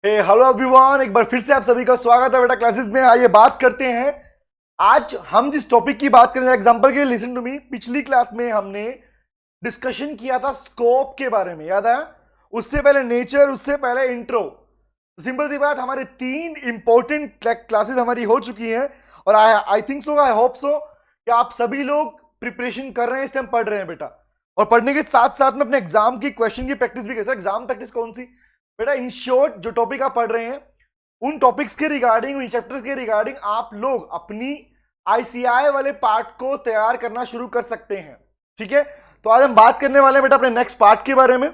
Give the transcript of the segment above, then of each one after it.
Hello everyone, एक बार फिर से आप सभी का स्वागत है बेटा क्लासेस में। आइए बात करते हैं। आज हम जिस टॉपिक की बात करें, एग्जांपल के लिए लिसन टू मी। पिछली क्लास में हमने डिस्कशन किया था स्कोप के बारे में, याद है? उससे पहले नेचर, उससे पहले इंट्रो। सिंपल सी बात, हमारे 3 इंपॉर्टेंट क्लासेस हमारी हो चुकी हैं और I think so, I hope so कि आप सभी लोग प्रिपरेशन कर रहे हैं, इस टाइम पढ़ रहे हैं बेटा। और पढ़ने के साथ साथ में अपने एग्जाम की क्वेश्चन की प्रैक्टिस भी कर सकते। एग्जाम प्रैक्टिस कौन सी बेटा? इन शॉर्ट, जो टॉपिक आप पढ़ रहे हैं उन टॉपिक्स के रिगार्डिंग, उन चैप्टर्स के रिगार्डिंग आप लोग अपनी आईसीआई वाले पार्ट को तैयार करना शुरू कर सकते हैं। ठीक है, तो आज हम बात करने वाले हैं बेटा अपने नेक्स्ट पार्ट के बारे में।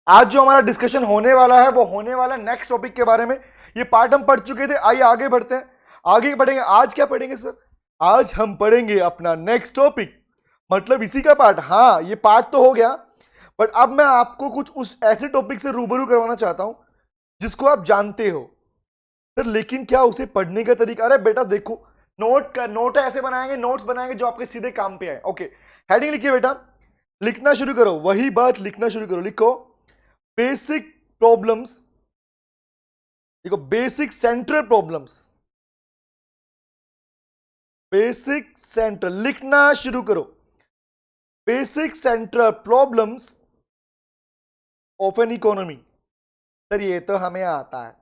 आज जो हमारा डिस्कशन होने वाला है वो होने वाला है नेक्स्ट टॉपिक के बारे में। ये पार्ट हम पढ़ चुके थे, आइए आगे बढ़ते हैं। आगे बढ़ेंगे। आज क्या पढ़ेंगे सर? आज हम पढ़ेंगे अपना नेक्स्ट टॉपिक, मतलब इसी का पार्ट। हाँ, ये पार्ट तो हो गया, बट अब मैं आपको कुछ उस ऐसे टॉपिक से रूबरू करवाना चाहता हूं जिसको आप जानते हो सर, लेकिन क्या उसे पढ़ने का तरीका? अरे बेटा देखो, नोट ऐसे बनाएंगे, नोट्स बनाएंगे जो आपके सीधे काम पे आए। ओके, हेडिंग लिखिए बेटा, लिखना शुरू करो, वही बात लिखना शुरू करो। लिखो बेसिक प्रॉब्लम्स, देखो basic central problems, basic central, लिखना शुरू करो। Basic central problems of an economy. Sir ये तो हमें आता है,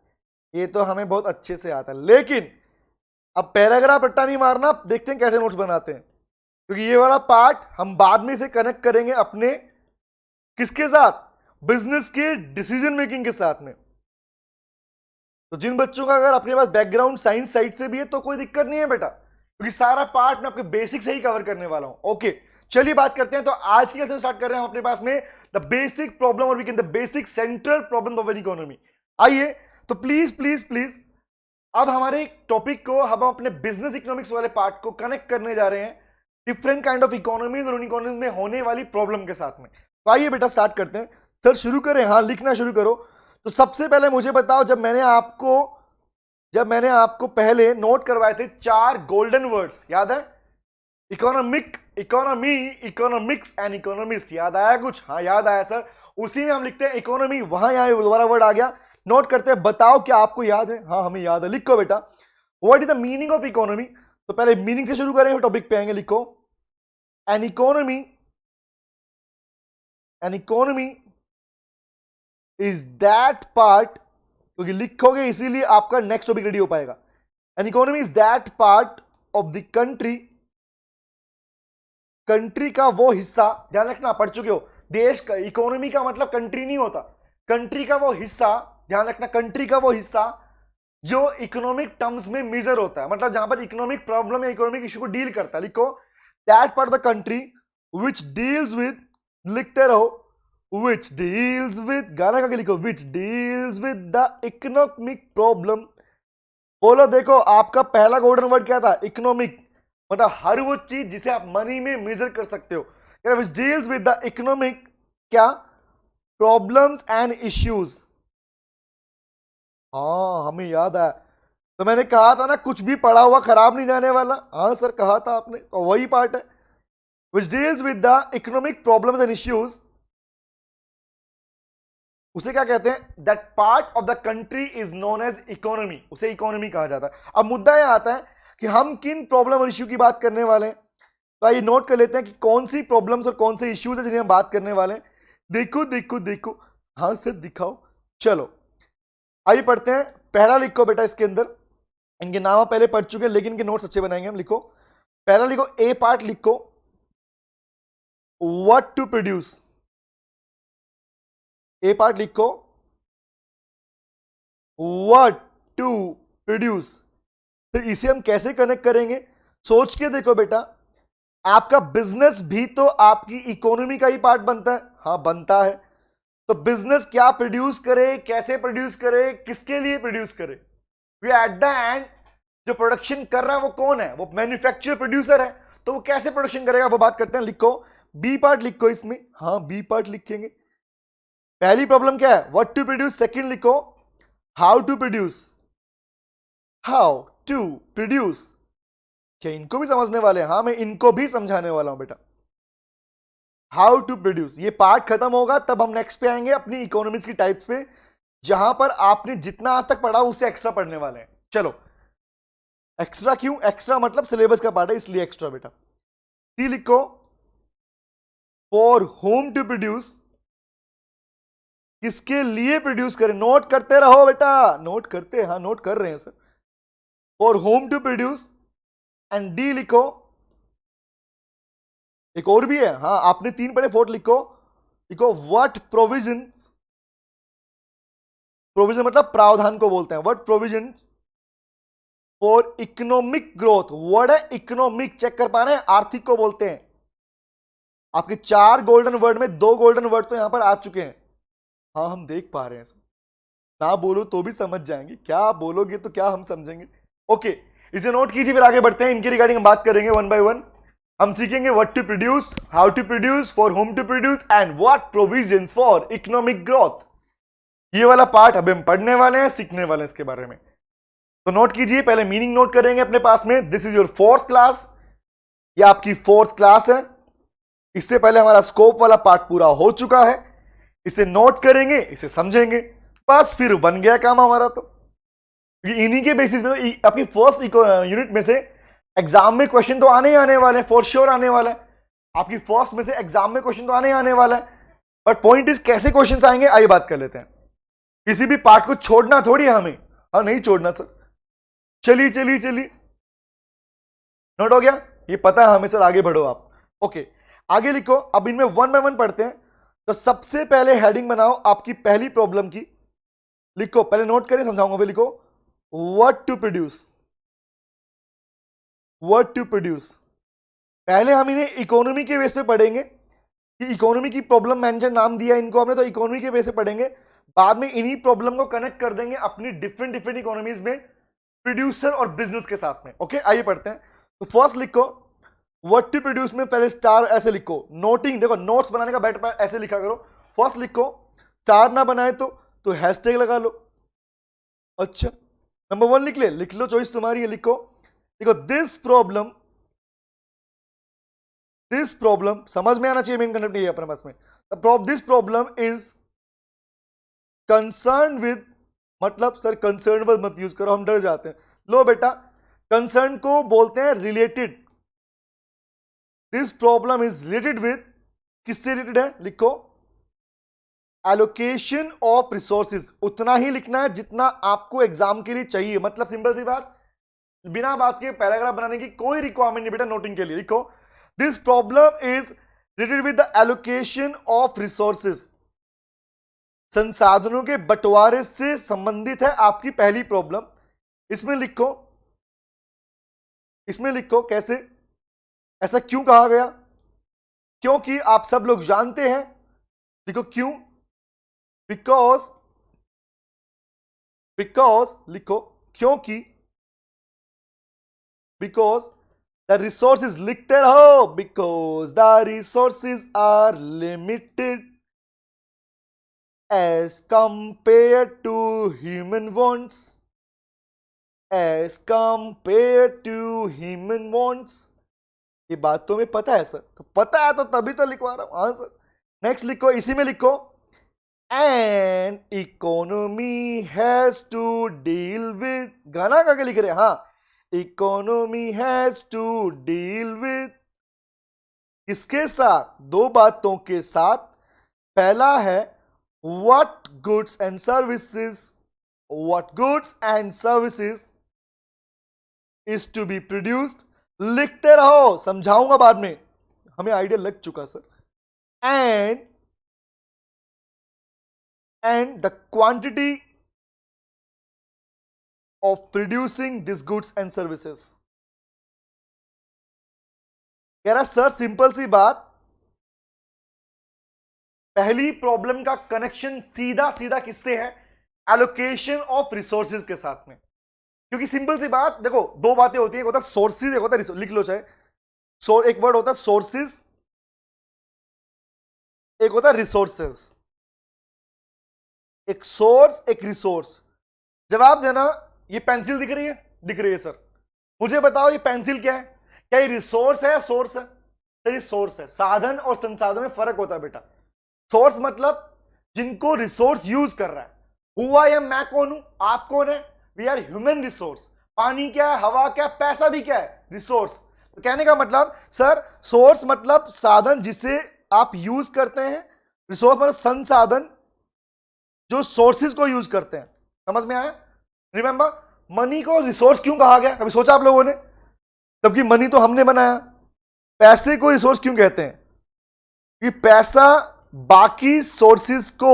ये तो हमें बहुत अच्छे से आता है, लेकिन अब पैराग्राफ रट्टा नहीं मारना। देखते हैं कैसे नोट्स बनाते हैं, क्योंकि ये वाला पार्ट हम बाद में से कनेक्ट करेंगे अपने किसके साथ? बिजनेस के डिसीजन मेकिंग के साथ में। तो जिन बच्चों का अगर अपने पास बैकग्राउंड साइंस साइड से भी है तो कोई दिक्कत नहीं है बेटा, क्योंकि सारा पार्ट मैं आपके बेसिक से ही कवर करने वाला हूं। ओके, चलिए बात करते हैं। तो आज की क्लास में स्टार्ट कर रहे हैं हम अपने पास में द बेसिक प्रॉब्लम, और we can the basic central problem of an economy. आइए, तो प्लीज प्लीज प्लीज अब हमारे टॉपिक को हम अपने बिजनेस इकोनॉमिक्स वाले पार्ट को कनेक्ट करने जा रहे हैं डिफरेंट काइंड ऑफ इकोनॉमीज और उन इकोनॉमीज में होने वाली प्रॉब्लम के साथ में। तो आइए बेटा स्टार्ट करते हैं। सर शुरू करें? हाँ, लिखना शुरू करो। तो सबसे पहले मुझे बताओ, जब मैंने आपको पहले नोट करवाए थे 4 गोल्डन वर्ड्स, याद है? Economic, economy, economics and economist. याद आया कुछ? हाँ याद आया सर। उसी में हम लिखते हैं इकोनॉमी, वहां यहां दोबारा वर्ड आ गया। नोट करते हैं, बताओ क्या आपको याद है? हाँ हमें याद है। लिखो बेटा, what is the meaning of economy. तो पहले मीनिंग से शुरू करेंगे, टॉपिक पे आएंगे। लिखो an economy, an economy is that part, क्योंकि लिखोगे इसीलिए आपका नेक्स्ट टॉपिक रेडी हो पाएगा। An economy is that part of the country, country का वो हिस्सा, ध्यान रखना, पढ़ चुके हो। देश का इकोनॉमी का मतलब कंट्री नहीं होता, कंट्री का वो हिस्सा, ध्यान रखना, कंट्री का वो हिस्सा जो इकोनॉमिक टर्म्स में मेजर होता है, मतलब जहां पर इकोनॉमिक प्रॉब्लम या इकोनॉमिक इश्यू को डील करता है। लिखो that part of the country which deals with, लिखते रहो, विच डील्स विद, गाना का लिखो, विच deals with the economic problem. बोलो, देखो आपका पहला गोल्डन वर्ड क्या था? इकोनॉमिक, मतलब हर वो चीज जिसे आप मनी में मेजर कर सकते हो। Which deals with the economic क्या? Problems and issues. हाँ हमें याद है, तो मैंने कहा था ना, कुछ भी पढ़ा हुआ खराब नहीं जाने वाला। हाँ सर कहा था आपने, तो वही पार्ट है। Which deals with the economic problems and issues, उसे क्या कहते हैं? That part of the country is known as economy, उसे इकोनॉमी कहा जाता है। अब मुद्दा यह आता है कि हम किन प्रॉब्लम और इश्यू की बात करने वाले हैं। तो आइए नोट कर लेते हैं कि कौन सी प्रॉब्लम्स और कौन से इश्यूज है जिन्हें हम बात करने वाले हैं। देखो देखो देखो, हाँ सर दिखाओ। चलो आइए पढ़ते हैं। पहला लिखो बेटा, इसके अंदर इनके नाम आप पहले पढ़ चुके हैं, लेकिन इनके नोट्स अच्छे बनाएंगे हम। लिखो पहला, लिखो ए पार्ट, लिखो what to produce. A part लिखो व्हाट टू प्रोड्यूस। तो इसे हम कैसे कनेक्ट करेंगे? सोच के देखो बेटा, आपका बिजनेस भी तो आपकी इकोनॉमी का ही पार्ट बनता है। हाँ बनता है। तो बिजनेस क्या प्रोड्यूस करे, कैसे प्रोड्यूस करे, किसके लिए प्रोड्यूस करे? एट द एंड जो प्रोडक्शन कर रहा है वो कौन है? वो मैन्युफैक्चरर प्रोड्यूसर है। तो वो कैसे प्रोडक्शन करेगा वो बात करते हैं। लिखो बी पार्ट, लिखो इसमें, हाँ बी पार्ट लिखेंगे। पहली प्रॉब्लम क्या है? What to produce. सेकंड लिखो how to produce, how to produce. क्या इनको भी समझने वाले हैं? हाँ मैं इनको भी समझाने वाला हूं बेटा। हाउ टू प्रोड्यूस, ये पार्ट खत्म होगा तब हम नेक्स्ट पे आएंगे अपनी इकोनॉमिक्स की टाइप्स पे। जहां पर आपने जितना आज तक पढ़ा उससे एक्स्ट्रा पढ़ने वाले हैं। चलो एक्स्ट्रा क्यों, एक्स्ट्रा मतलब सिलेबस का पार्ट है इसलिए एक्स्ट्रा बेटा। सी लिखो, फॉर होम टू प्रोड्यूस, किसके लिए प्रोड्यूस करें, नोट करते रहो बेटा, नोट करते, हाँ नोट कर रहे हैं sir. For whom to produce, and D लिखो, एक और भी है, हाँ आपने 3 पढ़े, 4 लिखो, लिखो व्हाट प्रोविजन, प्रोविजन मतलब प्रावधान को बोलते हैं, what provision for economic growth, word है इकोनॉमिक, चेक कर पा रहे हैं, आर्थिक को बोलते हैं। आपके 4 गोल्डन वर्ड में 2 गोल्डन वर्ड तो यहां पर आ चुके हैं, हाँ हम देख पा रहे हैं सर, ना बोलो तो भी समझ जाएंगे, क्या बोलोगे तो क्या हम समझेंगे। ओके, इसे नोट कीजिए, फिर आगे बढ़ते हैं, इनके रिगार्डिंग हम बात करेंगे 1 बाय 1। हम सीखेंगे what to produce, how to produce, for whom to produce, and what provisions for economic growth. ये वाला पार्ट अभी हम पढ़ने वाले हैं, सीखने वाले हैं इसके बारे में। तो नोट कीजिए, पहले मीनिंग नोट करेंगे अपने पास में। This is your 4th class, ये आपकी 4th क्लास है। इससे पहले हमारा स्कोप वाला पार्ट पूरा हो चुका है, इसे नोट करेंगे, इसे समझेंगे, बस फिर बन गया काम हमारा। तो इन्हीं के बेसिस पे तो अपनी फर्स्ट यूनिट में से एग्जाम में क्वेश्चन तो आने ही आने वाले हैं, फॉर श्योर आने वाला है। आपकी फर्स्ट में से एग्जाम में क्वेश्चन तो आने ही आने वाला है, बट पॉइंट इज कैसे क्वेश्चन आएंगे आइए बात कर लेते हैं। किसी भी पार्ट को छोड़ना थोड़ी है हमें, हाँ नहीं छोड़ना सर। चलिए चलिए चलिए, नोट हो गया, ये पता है हमें सर, आगे बढ़ो आप। ओके आगे लिखो, अब इनमें 1 बाय 1 पढ़ते हैं। तो सबसे पहले हेडिंग बनाओ आपकी पहली प्रॉब्लम की, लिखो, पहले नोट करें समझाऊंगा, फिर लिखो what to produce, what to produce. पहले हम इन्हें इकोनॉमी के बेस पे पढ़ेंगे कि इकोनॉमी की प्रॉब्लम मैनेजर नाम दिया इनको हमने, तो इकोनॉमी के बेस पे पढ़ेंगे। बाद में इन्हीं प्रॉब्लम को कनेक्ट कर देंगे अपनी डिफरेंट डिफरेंट इकोनॉमीज में, प्रोड्यूसर और बिजनेस के साथ में। ओके आइए पढ़ते हैं। तो फर्स्ट लिखो व्हाट टू प्रोड्यूस में पहले स्टार ऐसे लिखो, नोटिंग देखो, नोट्स बनाने का बेटर ऐसे लिखा करो। फर्स्ट लिखो, स्टार ना बनाए तो हैशटैग लगा लो। अच्छा नंबर 1 लिख लो, चॉइस तुम्हारी है, लिखो लिखो दिस प्रॉब्लम समझ में आना चाहिए, मेन कंसेप्ट ये है अपने पास में। This problem is concern with, मतलब सर कंसर्न वर्ड मत यूज करो, हम डर जाते हैं। लो बेटा, कंसर्न को बोलते हैं related, this problem is related with, किससे रिलेटेड है, लिखो एलोकेशन ऑफ रिसोर्सेज। उतना ही लिखना है जितना आपको एग्जाम के लिए चाहिए, मतलब सिंपल सी बात, बिना बात के पैराग्राफ बनाने की कोई रिक्वायरमेंट नहीं बेटा नोटिंग के लिए। लिखो this problem is related with the allocation of resources, संसाधनों के बंटवारे से संबंधित है आपकी पहली प्रॉब्लम। इसमें लिखो कैसे, ऐसा क्यों कहा गया, क्योंकि आप सब लोग जानते हैं, लिखो क्यों, बिकॉज लिखो क्योंकि, बिकॉज द रिसोर्सेज, लिखते रहो, because the resources are limited as compared to human wants, as compared to human wants। ये बात तो हमें पता है सर, तो पता है तो तभी तो लिखवा रहा हूं, हाँ सर। नेक्स्ट लिखो, इसी में लिखो an economy has to deal with, गाना गा के लिख रहे हैं, हाँ economy has to deal with, किसके साथ, 2 बातों के साथ। पहला है what goods and services is to be produced, लिखते रहो, समझाऊंगा बाद में, हमें आइडिया लग चुका sir. and the quantity of producing these goods and services। कह रहा सर सिंपल सी बात, पहली प्रॉब्लम का कनेक्शन सीधा सीधा किससे है, एलोकेशन ऑफ रिसोर्सेज के साथ में। क्योंकि सिंपल सी बात देखो, 2 बातें होती है, एक होता है सोर्सेज, एक होता है, लिख लो चाहे, एक वर्ड होता है सोर्सेज, एक होता है रिसोर्सेज। एक सोर्स एक रिसोर्स। जवाब देना, ये पेंसिल दिख रही है सर, मुझे बताओ ये पेंसिल क्या है, क्या ये रिसोर्स है, सोर्स है? सर ये सोर्स है। साधन और संसाधन में फर्क होता है बेटा। सोर्स मतलब जिनको रिसोर्स यूज कर रहा है, हु आई एम, मैं कौन हूं, आप कौन है, वी आर ह्यूमन रिसोर्स। पानी क्या है, हवा क्या है, पैसा भी क्या है, रिसोर्स। तो कहने का मतलब सर, सोर्स मतलब साधन जिसे आप यूज करते हैं, रिसोर्स मतलब संसाधन जो सोर्सेज को यूज करते हैं। समझ में आया? रिमेंबर, मनी को रिसोर्स क्यों कहा गया, कभी सोचा आप लोगों ने? जबकि मनी तो हमने बनाया। पैसे को रिसोर्स क्यों कहते हैं? कि पैसा बाकी सोर्सेज को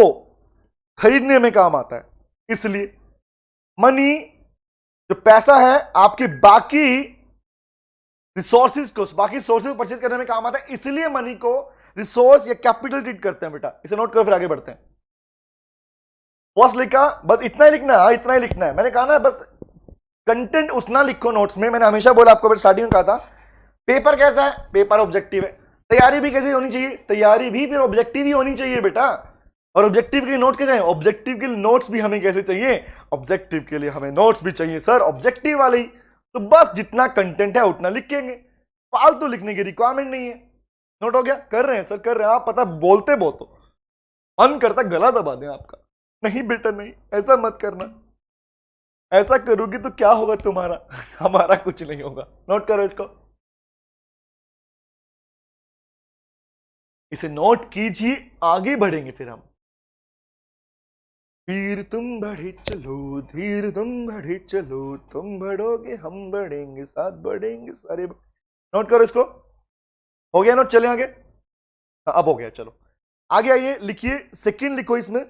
खरीदने में काम आता है, इसलिए मनी जो पैसा है आपके बाकी रिसोर्सेज को, बाकी सोर्सेज को परचेज करने में काम आता है, इसलिए मनी को रिसोर्स या कैपिटल ट्रीट करते हैं। बेटा इसे नोट करो, फिर आगे बढ़ते हैं। बस लिखा, बस इतना ही लिखना है। हाँ, इतना ही लिखना है। मैंने कहा ना, बस कंटेंट उतना लिखो नोट्स में। मैंने हमेशा बोला आपको, स्टार्टिंग में कहा था पेपर कैसा है, पेपर ऑब्जेक्टिव है। तैयारी भी कैसी होनी चाहिए, तैयारी भी फिर ऑब्जेक्टिव ही होनी चाहिए बेटा। और ऑब्जेक्टिव के लिए नोट्स कैसे हैं, ऑब्जेक्टिव के लिए नोट्स भी हमें कैसे चाहिए, ऑब्जेक्टिव के लिए हमें नोट्स भी चाहिए सर, ऑब्जेक्टिव वाले ही। तो बस जितना कंटेंट है उतना लिखेंगे, फालतू लिखने की रिक्वायरमेंट नहीं है। नोट हो गया? कर रहे हैं सर, कर रहे हैं। आप पता बोलते बहुत हो, मन करता गला दबा दें आपका। नहीं बेटा नहीं, ऐसा मत करना। ऐसा करोगी तो क्या होगा तुम्हारा हमारा कुछ नहीं होगा। नोट करो इसको, इसे नोट कीजिए, आगे बढ़ेंगे फिर हम। धीर तुम बढ़े चलो, धीर तुम बढ़े चलो, तुम बढ़ोगे हम बढ़ेंगे, साथ बढ़ेंगे सारे। नोट करो इसको। हो गया नोट? चले आगे। अब हो गया, चलो आगे आइए। लिखिए, सेकंड लिखो इसमें।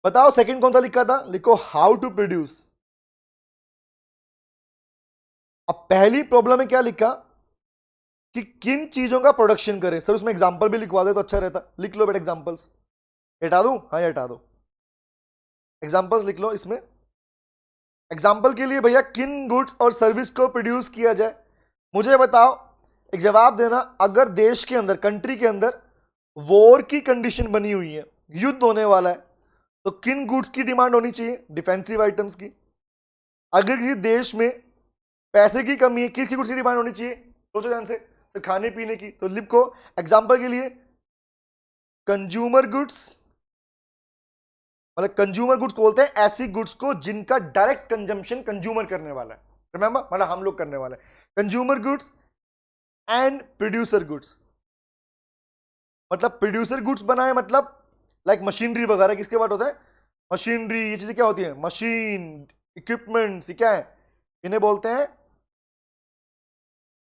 बताओ सेकंड कौन सा लिखा था? लिखो हाउ टू प्रोड्यूस। अब पहली प्रॉब्लम में क्या लिखा कि किन चीजों का प्रोडक्शन करें। सर उसमें एग्जांपल भी लिखवा दे तो अच्छा रहता। लिख लो बेटा एग्जांपल्स। हटा दूं? हाँ हटा दो, एग्जांपल्स लिख लो इसमें। एग्जांपल के लिए भैया किन गुड्स और सर्विस को प्रोड्यूस किया जाए, मुझे बताओ। एक जवाब देना। अगर देश के अंदर, कंट्री के अंदर वॉर की कंडीशन बनी हुई है, युद्ध होने वाला है, तो किन गुड्स की डिमांड होनी चाहिए? डिफेंसिव आइटम्स की। अगर किसी देश में पैसे की कमी है, किसकी गुड्स की डिमांड होनी चाहिए? सोचो ध्यान से। तो खाने पीने की। तो लिखो एग्जांपल के लिए कंज्यूमर गुड्स, मतलब कंज्यूमर गुड्स बोलते हैं ऐसी गुड्स को जिनका डायरेक्ट कंजम्पशन कंज्यूमर करने वाला है। रिमेंबर, मतलब हम लोग करने वाले हैं। Consumer goods and producer goods, मतलब प्रोड्यूसर गुड्स बनाए, मतलब लाइक मशीनरी वगैरह। किसके पास होता है? मशीनरी। ये चीजें क्या होती है? मशीन, इक्विपमेंट्स, क्या है? इन्हें बोलते हैं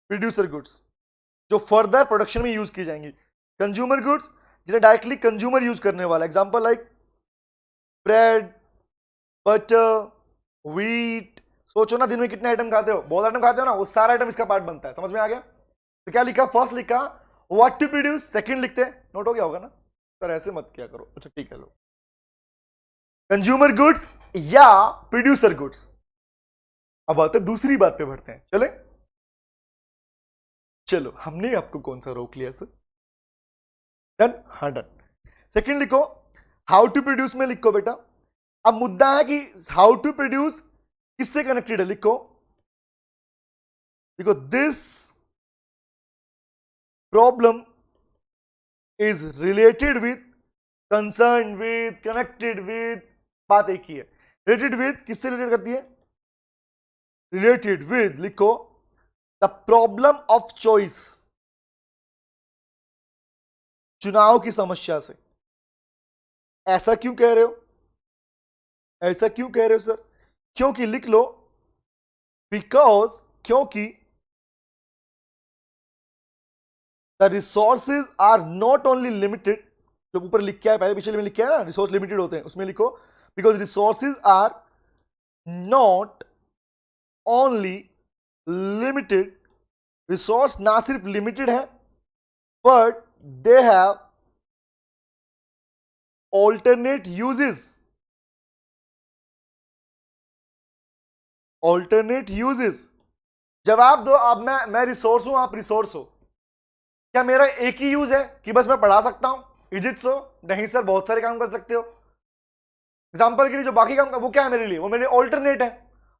प्रोड्यूसर गुड्स, जो फर्दर प्रोडक्शन में यूज की जाएंगी। कंज्यूमर गुड्स जिन्हें डायरेक्टली कंज्यूमर यूज करने वाला। Example like bread, butter, wheat. सोचो ना, दिन में कितने आइटम खाते हो? बहुत आइटम खाते हो ना, वो सारा आइटम इसका पार्ट बनता है। समझ में आ गया? तो क्या लिखा? फर्स्ट लिखा व्हाट टू प्रोड्यूस, सेकंड लिखते हैं। नोट हो गया होगा ना सर? ऐसे मत किया करो। अच्छा ठीक है, लो कंज्यूमर गुड्स या प्रोड्यूसर गुड्स। अब आते दूसरी बात पे बढ़ते हैं। चले, चलो हमने आपको कौन सा रोक लिया सर? डन? हाँ डन। सेकंड लिखो हाउ टू प्रोड्यूस में लिखो बेटा। अब मुद्दा है कि हाउ टू प्रोड्यूस किससे कनेक्टेड है? लिखो, देखो this problem is related with, concern with, connected with. बात एक ही है। रिलेटेड विथ किससे रिलेटेड करती है? रिलेटेड विथ लिखो द प्रॉब्लम ऑफ चॉइस, चुनाव की समस्या से। ऐसा क्यों कह रहे हो? ऐसा क्यों कह रहे हो सर? क्योंकि लिख लो बिकॉज, क्योंकि the resources are not only limited. जो ऊपर लिख के है, पहले पिछले में लिख के है ना, रिसोर्स लिमिटेड होते हैं, उसमें लिखो because resources are not only limited. Resource ना सिर्फ लिमिटेड है, but they have alternate uses. Alternate uses. जवाब दो। अब मैं रिसोर्स हूं, आप रिसोर्स हो। क्या मेरा एक ही यूज है कि बस मैं पढ़ा सकता हूं? Is it so? नहीं सर, बहुत सारे काम कर सकते हो। एग्जाम्पल के लिए जो बाकी काम वो क्या है मेरे लिए? वो मेरे ऑल्टरनेट है।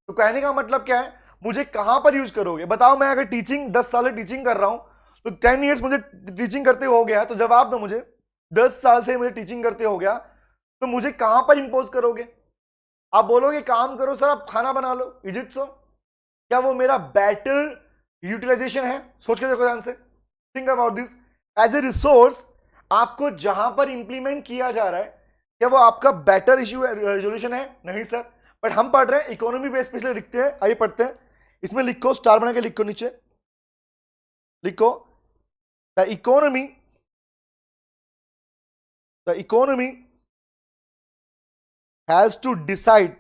तो कहने का मतलब क्या है? मुझे कहां पर यूज करोगे? बताओ। मैं अगर टीचिंग 10 साल से टीचिंग कर रहा हूं, तो 10 ईयर्स मुझे टीचिंग करते हो गया, तो जवाब दो मुझे। 10 साल से मुझे टीचिंग करते हो गया, तो मुझे कहां पर इंपोज करोगे? आप बोलोगे काम करो सर, आप खाना बना लो, इज इट सो? क्या वो मेरा बेटर यूटिलाइजेशन है? सोच के देखो ध्यान से, think about this. As a resource आपको जहां पर इंप्लीमेंट किया जा रहा है, क्या वो आपका बेटर इश्यू रेजोल्यूशन है? नहीं सर। बट हम पढ़ रहे हैं इकोनॉमी बेस पे, इसलिए लिखते हैं। आइए पढ़ते हैं। इसमें लिखो, स्टार बना के लिखो, नीचे लिखो the economy has to decide.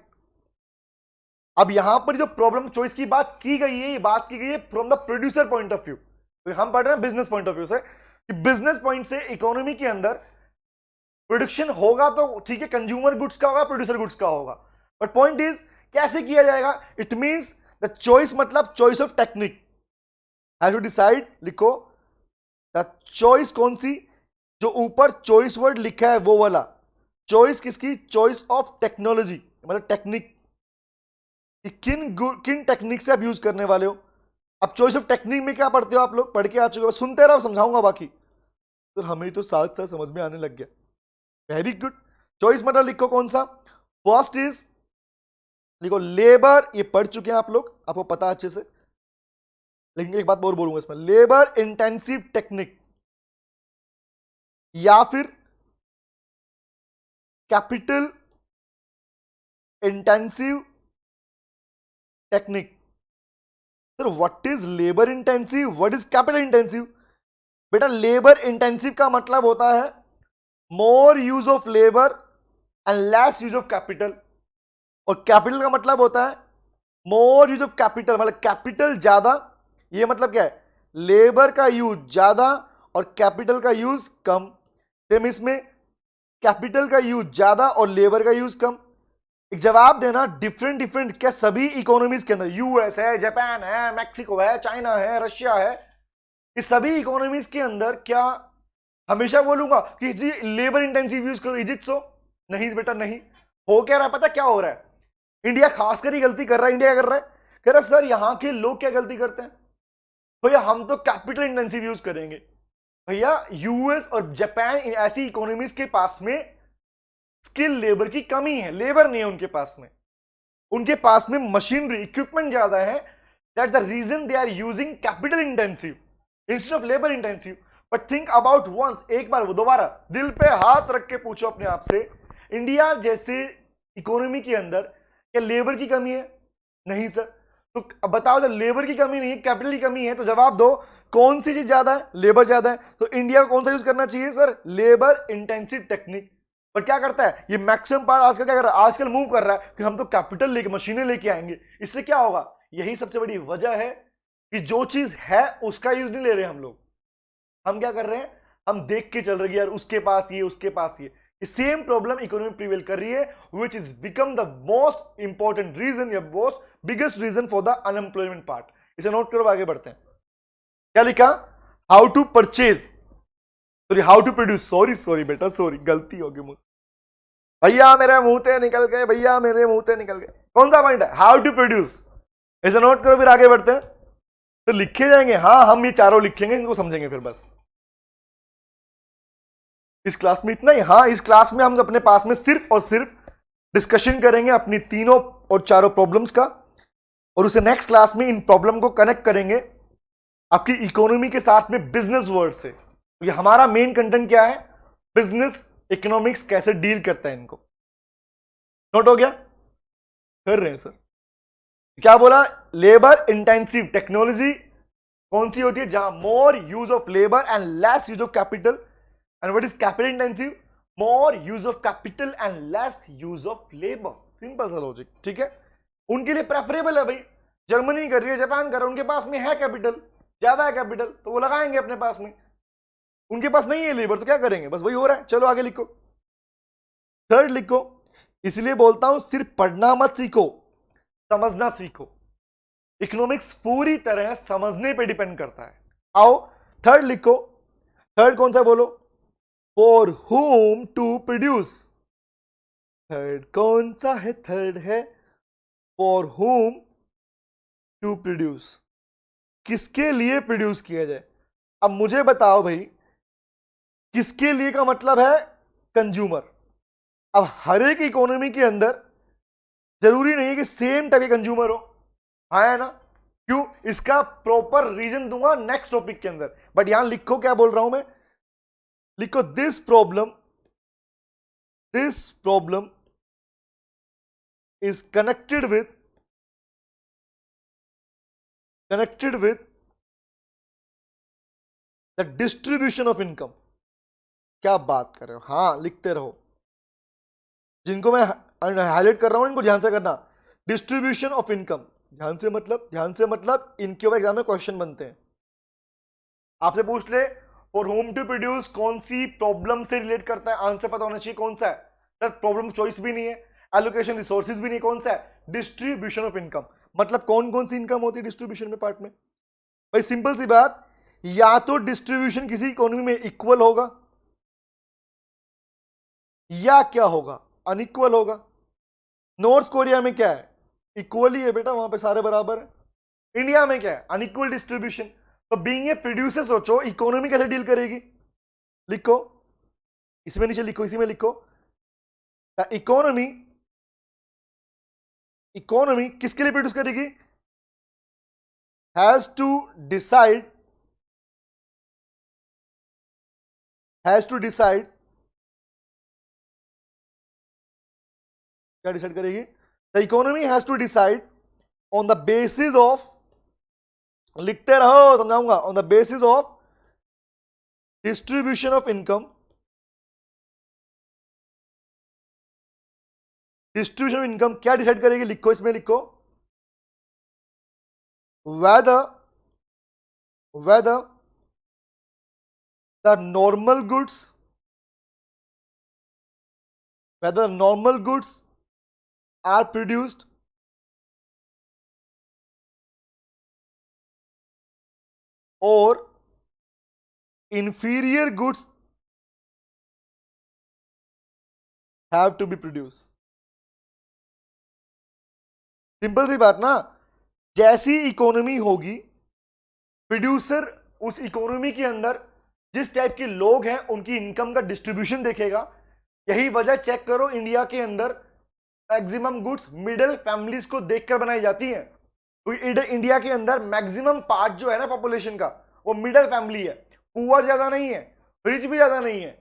अब यहां पर जो प्रॉब्लम चॉइस की बात की गई है, ये बात की गई है from the producer point of view. तो हम पढ़ रहे हैं बिजनेस पॉइंट ऑफ व्यू से, कि बिजनेस पॉइंट से इकोनॉमी के अंदर प्रोडक्शन होगा तो ठीक है, कंज्यूमर गुड्स का होगा, प्रोड्यूसर गुड्स का होगा। बट पॉइंट इज कैसे किया जाएगा? इट मींस द चॉइस, मतलब choice of technique has to decide. लिखो द चॉइस कौन सी? जो ऊपर चॉइस वर्ड लिखा है वो वाला चॉइस। किसकी? चॉइस ऑफ टेक्नोलॉजी, मतलब टेक्निक, किन टेक्निक से आप यूज करने वाले हो। अब चॉइस ऑफ टेक्निक में क्या पढ़ते हो आप लोग? पढ़ के आ चुके हो, सुनते रहो, समझाऊंगा बाकी। तो हमें तो साथ साथ समझ में आने लग गया। Very good. चॉइस मतलब लिखो कौन सा? फर्स्ट इज, लिखो लेबर, ये पढ़ चुके हैं आप लोग, आपको पता अच्छे से। लेकिन एक बात और बोलूंगा इसमें, लेबर इंटेंसिव टेक्निक या फिर capital intensive technique. Sir what is labour intensive, what is capital intensive? बेटा लेबर इंटेंसिव का मतलब होता है more use of labour and less use of capital, और कैपिटल का मतलब होता है मोर यूज ऑफ कैपिटल, मतलब कैपिटल ज्यादा। ये मतलब क्या है? लेबर का यूज ज्यादा और कैपिटल का यूज कम। सेम इसमें कैपिटल का यूज ज्यादा और लेबर का यूज कम। एक जवाब देना, डिफरेंट डिफरेंट, क्या सभी इकोनॉमीज के अंदर, यूएस है, जापान है, मैक्सिको है, चाइना है, रशिया है, इस सभी इकोनॉमीज के अंदर क्या हमेशा बोलूंगा कि जी लेबर इंटेंसिव यूज करो, इज इट सो? नहीं बेटा नहीं। हो क्या रहा है पता? क्या हो रहा है? इंडिया खासकर ही गलती कर रहा है। इंडिया कर रहा है, कह रहा है सर यहां के लोग क्या गलती करते हैं भैया, हम तो कैपिटल इंटेंसिव यूज करेंगे। भैया यूएस और जापान ऐसी इकोनॉमीज के पास में स्किल लेबर की कमी है, लेबर नहीं है उनके पास में। उनके पास में मशीनरी, इक्विपमेंट ज्यादा है। That the reason they are using capital intensive instead of labour intensive. But think about once, एक बार वो दोबारा दिल पे हाथ रख के पूछो अपने आप से, इंडिया जैसे इकोनॉमी के अंदर क्या लेबर की कमी है? नहीं सर। तो अब बताओ, जब लेबर की कमी नहीं है, कैपिटल की कमी है, तो जवाब दो कौन सी चीज ज्यादा है? लेबर ज्यादा है। तो इंडिया को कौन सा यूज करना चाहिए सर? Labour intensive technique. पर क्या करता है ये मैक्सिमम पार्ट आजकल? क्या कर रहा है आजकल? मूव कर रहा है कि हम तो कैपिटल लेके, मशीनें लेके आएंगे। इससे क्या होगा? यही सबसे बड़ी वजह है कि जो चीज है उसका यूज नहीं ले रहे हम लोग। हम क्या कर रहे हैं? हम देख के चल रहे हैं यार, उसके पास ये, उसके पास ये। सेम प्रॉब्लम इकोनॉमी प्रिवेल कर रही है, which is become the most important reason या most biggest reason for the unemployment part. इसे नोट करो, आगे बढ़ते हैं। क्या लिखा? How to purchase, sorry how to produce, sorry बेटा, सॉरी गलती होगी मुझसे। भैया मेरे मुंह से निकल गए, भैया मेरे मुंह से निकल गए। कौन सा पॉइंट है? How to produce. इसे नोट करो, फिर आगे बढ़ते हैं। तो लिखे जाएंगे, हाँ हम ये चारों लिखेंगे, इनको समझेंगे फिर बस। इस क्लास में इतना ही। हाँ इस क्लास में हम अपने पास में सिर्फ और सिर्फ डिस्कशन करेंगे अपनी तीनों और चारों प्रॉब्लम्स का, और उसे नेक्स्ट क्लास में इन प्रॉब्लम को कनेक्ट करेंगे आपकी इकोनॉमी के साथ में बिजनेस वर्ड से। तो ये हमारा मेन कंटेंट क्या है? बिजनेस इकोनॉमिक्स कैसे डील करता है इनको। नोट हो गया? कर रहे हैं सर। क्या बोला? लेबर इंटेंसिव टेक्नोलॉजी कौन सी होती है? जहां more use of labour and less use of capital. And what is capital intensive? More use of capital and less use of labour. Simple सा लॉजिक, ठीक है? उनके लिए प्रेफरेबल है भाई। जर्मनी कर रही है, जापान कर रहा है, उनके पास में है कैपिटल, ज्यादा है कैपिटल, तो वो लगाएंगे अपने पास में। उनके पास नहीं है लेबर, तो क्या करेंगे? बस वही हो रहा है। चलो आगे लिखो, थर्ड लिखो। इसलिए बोलता हूं सिर्फ पढ़ना मत सीखो, समझना सीखो। इकोनॉमिक्स पूरी तरह समझने पे डिपेंड करता है। आओ थर्ड लिखो। थर्ड कौन सा बोलो? For whom to produce. Third कौन सा है? थर्ड है फॉर whom टू प्रोड्यूस। किसके लिए प्रोड्यूस किया जाए? अब मुझे बताओ भाई, किसके लिए का मतलब है कंज्यूमर, अब हर एक इकोनॉमी के अंदर जरूरी नहीं है कि सेम टाइप के कंज्यूमर हो, हाँ है ना? क्यों? इसका प्रॉपर रीजन दूंगा नेक्स्ट टॉपिक के अंदर, बट यहां लिखो क्या बोल रहा हूं मैं, लिखो this problem is connected with the distribution of income. क्या बात कर रहे हो? हाँ लिखते रहो, जिनको मैं हाईलाइट कर रहा हूं इनको ध्यान से करना। डिस्ट्रीब्यूशन ऑफ इनकम, ध्यान से मतलब इनके ऊपर एग्जाम में क्वेश्चन बनते हैं। आपसे पूछ ले फॉर होम टू प्रोड्यूस कौन सी प्रॉब्लम से रिलेट करता है, आंसर पता होना चाहिए कौन सा है। सर प्रॉब्लम चॉइस भी नहीं है, एलोकेशन रिसोर्सेज भी नहीं, कौन सा है? Distribution of income. मतलब कौन कौन सी इनकम होती है डिस्ट्रीब्यूशन में पार्ट में? भाई सिंपल सी बात, या तो डिस्ट्रीब्यूशन किसी इकोनॉमी में इक्वल होगा या क्या होगा, अनइक्वल होगा। नॉर्थ कोरिया में क्या है? इक्वल ही है बेटा, वहां पे सारे बराबर है। इंडिया में क्या है? Unequal distribution. तो बीइंग ए प्रोड्यूसर सोचो इकोनॉमी कैसे डील करेगी। लिखो, इसमें नीचे लिखो, इसी में लिखो, इकोनॉमी किसके लिए प्रोड्यूस करेगी? हैज टू डिसाइड क्या डिसाइड करेगी? The economy has to decide on the basis of, लिखते रहो समझाऊंगा, on the basis of distribution of income, distribution of income क्या डिसाइड करेगी? लिखो, इसमें लिखो, whether the normal goods are produced or inferior goods have to be produced। Simple सी बात ना, जैसी इकोनॉमी होगी प्रोड्यूसर उस इकोनॉमी के अंदर जिस टाइप के लोग हैं उनकी इनकम का डिस्ट्रीब्यूशन देखेगा। यही वजह चेक करो इंडिया के अंदर मैक्सिमम गुड्स मिडिल फैमिलीज को देखकर बनाई जाती हैं। क्योंकि इंडिया के अंदर मैक्सिमम पार्ट जो है ना पॉपुलेशन का वो मिडिल फैमिली है। पुअर ज्यादा नहीं है, रिच भी ज्यादा नहीं है,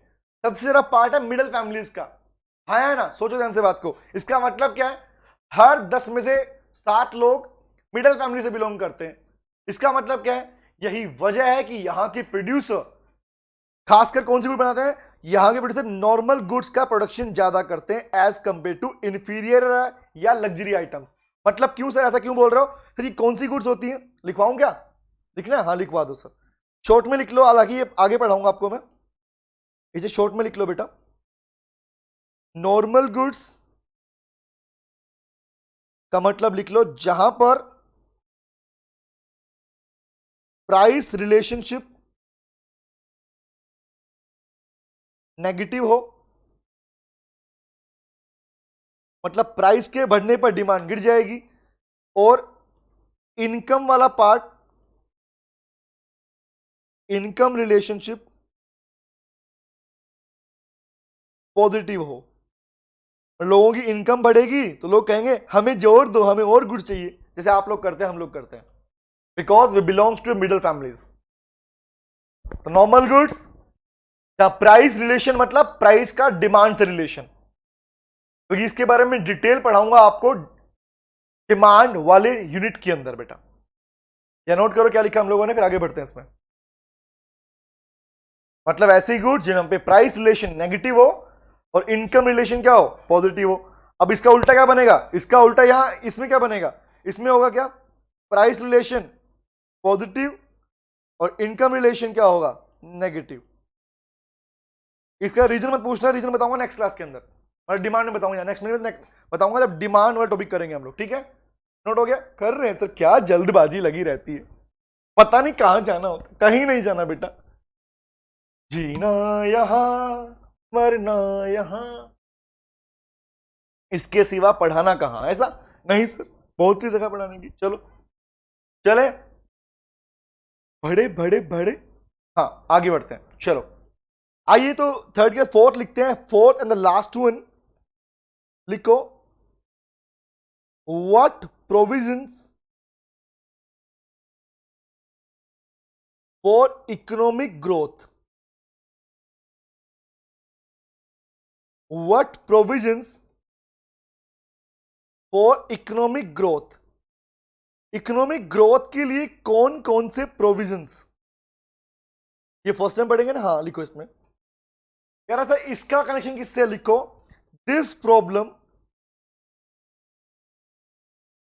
सबसे ज्यादा पार्ट है मिडिल फैमिलीज का, है ना? सोचो ध्यान से बात को। इसका मतलब क्या है? हर 10 में से 7 लोग मिडिल फैमिली से बिलोंग करते हैं। इसका मतलब क्या है? यही वजह है कि यहां के प्रोड्यूसर खासकर कौन सी गुड बनाते हैं? यहां के प्रोड्यूसर नॉर्मल गुड्स का प्रोडक्शन ज्यादा करते हैं एज कंपेयर टू इंफीरियर या लग्जरी आइटम्स। मतलब क्यों सर, ऐसा क्यों बोल रहे हो सर? ये कौन सी गुड्स होती हैं? लिखवाऊं क्या? लिखना है? हाँ लिखवा दो सर, शॉर्ट में लिख लो, हालांकि ये आगे पढ़ाऊंगा आपको मैं, इसे शॉर्ट में लिख लो बेटा। नॉर्मल गुड्स का मतलब लिख लो जहां पर प्राइस रिलेशनशिप नेगेटिव हो, मतलब प्राइस के बढ़ने पर डिमांड गिर जाएगी, और इनकम वाला पार्ट, इनकम रिलेशनशिप पॉजिटिव हो। लोगों की इनकम बढ़ेगी तो लोग कहेंगे हमें जोर दो, हमें और गुड्स चाहिए, जैसे आप लोग करते हैं, हम लोग करते हैं, because we belongs to middle families. तो नॉर्मल गुड्स का प्राइस रिलेशन मतलब प्राइस का डिमांड से रिलेशन, क्योंकि इसके बारे में डिटेल पढ़ाऊंगा आपको डिमांड वाले यूनिट के अंदर बेटा। या नोट करो क्या लिखा हम लोगों ने, फिर आगे बढ़ते हैं इसमें। मतलब ऐसी गुड्स जिन पे प्राइस रिलेशन नेगेटिव हो और इनकम रिलेशन क्या हो? पॉजिटिव हो। अब इसका उल्टा क्या बनेगा? इसका उल्टा यहां इसमें क्या बनेगा? इसमें होगा क्या? प्राइस रिलेशन पॉजिटिव और इनकम रिलेशन क्या होगा? नेगेटिव। इसका रीजन मत पूछना, रीजन बताऊंगा नेक्स्ट क्लास के अंदर, और डिमांड में बताऊंगा, नेक्स्ट में बताऊंगा जब डिमांड वाला टॉपिक करेंगे हम लोग, ठीक है? नोट हो गया? कर रहे हैं सर, क्या जल्दबाजी लगी रहती है, पता नहीं कहां जाना होता, कहीं नहीं जाना बेटा। जीना यहां मरना यहां, इसके सिवा पढ़ाना कहां? ऐसा नहीं सर, बहुत सी जगह पढ़ाने की। चलो चले, बड़े बड़े बड़े, हाँ आगे बढ़ते हैं। चलो आइए, तो थर्ड के फोर्थ लिखते हैं, fourth and the last one. लिखो what provisions for economic growth, what provisions for economic growth, economic growth के लिए कौन कौन से प्रोविजंस, ये फर्स्ट टाइम पढ़ेंगे ना, हाँ लिखो इसमें कह रहा था इसका कनेक्शन किससे है, लिखो दिस प्रॉब्लम,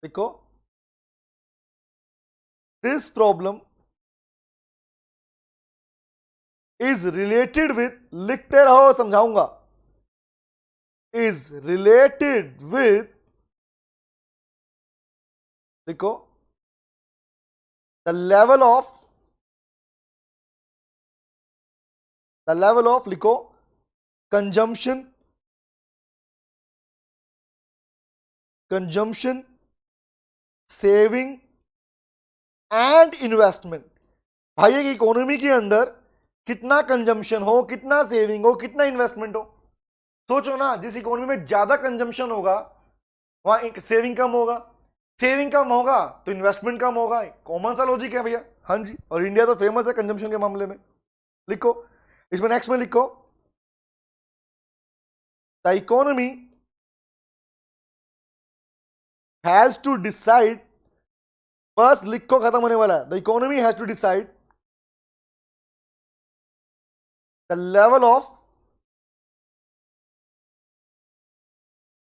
लिखो this problem is related with, लिखते रहो समझाऊंगा, इज रिलेटेड विथ, लिखो the level of, the level of, लिखो consumption, consumption, saving and investment. भाई एक इकोनॉमी के अंदर कितना कंजम्पशन हो, कितना सेविंग हो, कितना इन्वेस्टमेंट हो, सोचो ना, जिस इकोनॉमी में ज्यादा कंजम्पशन होगा वहां सेविंग कम होगा, सेविंग कम होगा तो इन्वेस्टमेंट कम होगा, कॉमन सा लॉजिक है भैया। हाँ जी, और इंडिया तो फेमस है कंजम्पशन के मामले में। लिखो इसमें नेक्स्ट में लिखो the economy has to decide, बस लिखो खत्म होने वाला है, the economy has to decide the level of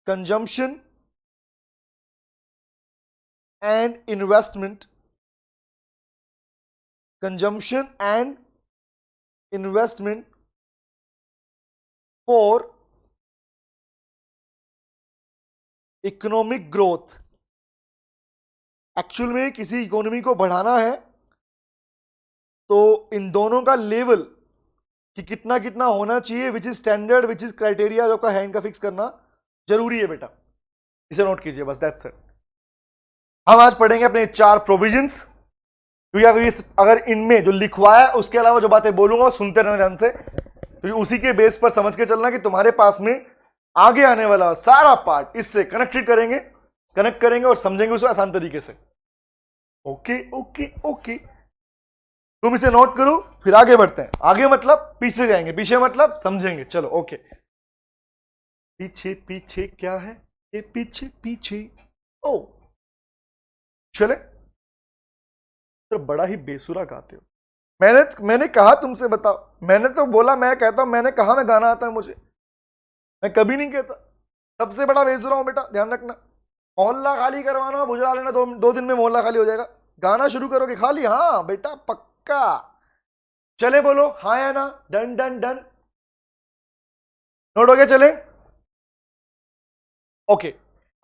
consumption and investment, consumption and investment for economic growth. Actual में किसी इकोनॉमी को बढ़ाना है तो इन दोनों का लेवल कि कितना कितना होना चाहिए, which is standard, which is criteria, जो आपका है इनका फिक्स करना जरूरी है बेटा, इसे नोट कीजिए बस, दैट्स इट। हम आज पढ़ेंगे अपने 4 प्रोविजंस, क्योंकि अगर इनमें जो लिखवाया उसके अलावा जो बातें बोलूंगा सुनते रहना ध्यान से, क्योंकि उसी के बेस पर समझ के चलना कि तुम्हारे पास में आगे आने वाला सारा पार्ट इससे कनेक्ट करेंगे और समझेंगे उसे आसान तरीके से। ओके ओके ओके, तुम इसे नोट करो फिर आगे बढ़ते हैं। आगे मतलब पीछे जाएंगे, पीछे मतलब समझेंगे। चलो ओके, पीछे पीछे क्या है ये, पीछे पीछे, ओ चले, तो बड़ा ही बेसुरा गाते हो। मैंने कहा तुमसे बताओ, मैंने तो बोला, मैं कहता हूं, मैंने कहा मैं गाना आता है मुझे, मैं कभी नहीं कहता सबसे बड़ा बेसुरा हूं बेटा, ध्यान रखना। मोहल्ला खाली करवाना, बुझा लेना, दो दिन में मोहल्ला खाली हो जाएगा। गाना शुरू करोगे खाली, हाँ बेटा पक्का। चले बोलो हाँ या ना, डन डन डन, नोट हो गया, चले ओके।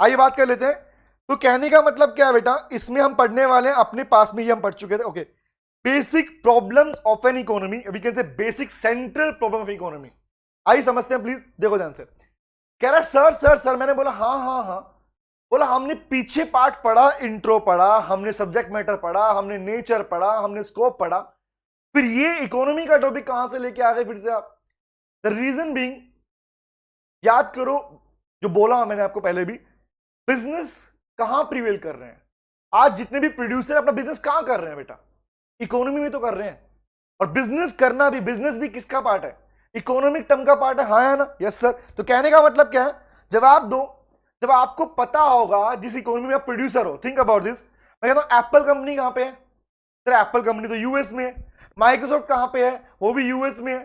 आइए बात कर लेते हैं। तो कहने का मतलब क्या है बेटा, इसमें हम पढ़ने वाले हैं, अपने पास में ही हम पढ़ चुके थे। Okay, basic problems of an economy, we can say basic central problem of economy. आइए समझते हैं, प्लीज देखो ध्यान से। कह रहा है सर, मैंने बोला हाँ हाँ हाँ, बोला हमने पीछे पार्ट पढ़ा, इंट्रो पढ़ा, हमने सब्जेक्ट मैटर पढ़ा, हमने नेचर पढ़ा, हमने स्कोप पढ़ा, फिर ये इकोनॉमी का टॉपिक कहां से लेके आ गए फिर से आप। द रीजन बीइंग, याद करो जो बोला मैंने आपको पहले भी, बिजनेस कहां प्रिवेल कर रहे हैं आज, जितने भी प्रोड्यूसर अपना बिजनेस कहां कर रहे हैं बेटा, इकोनॉमी में तो कर रहे हैं। और बिजनेस करना भी, बिजनेस भी किसका पार्ट है, इकोनॉमिक टर्म का पार्ट है, हाँ या ना, यस सर। तो कहने का मतलब क्या है, जवाब दो। जब आपको पता होगा जिस इकोनॉमी में आप प्रोड्यूसर हो, थिंक अबाउट दिस। मैं कहता हूं एप्पल कंपनी कहां पे है, सर एप्पल कंपनी तो यूएस में है। माइक्रोसॉफ्ट कहां पे है, वो भी यूएस में है।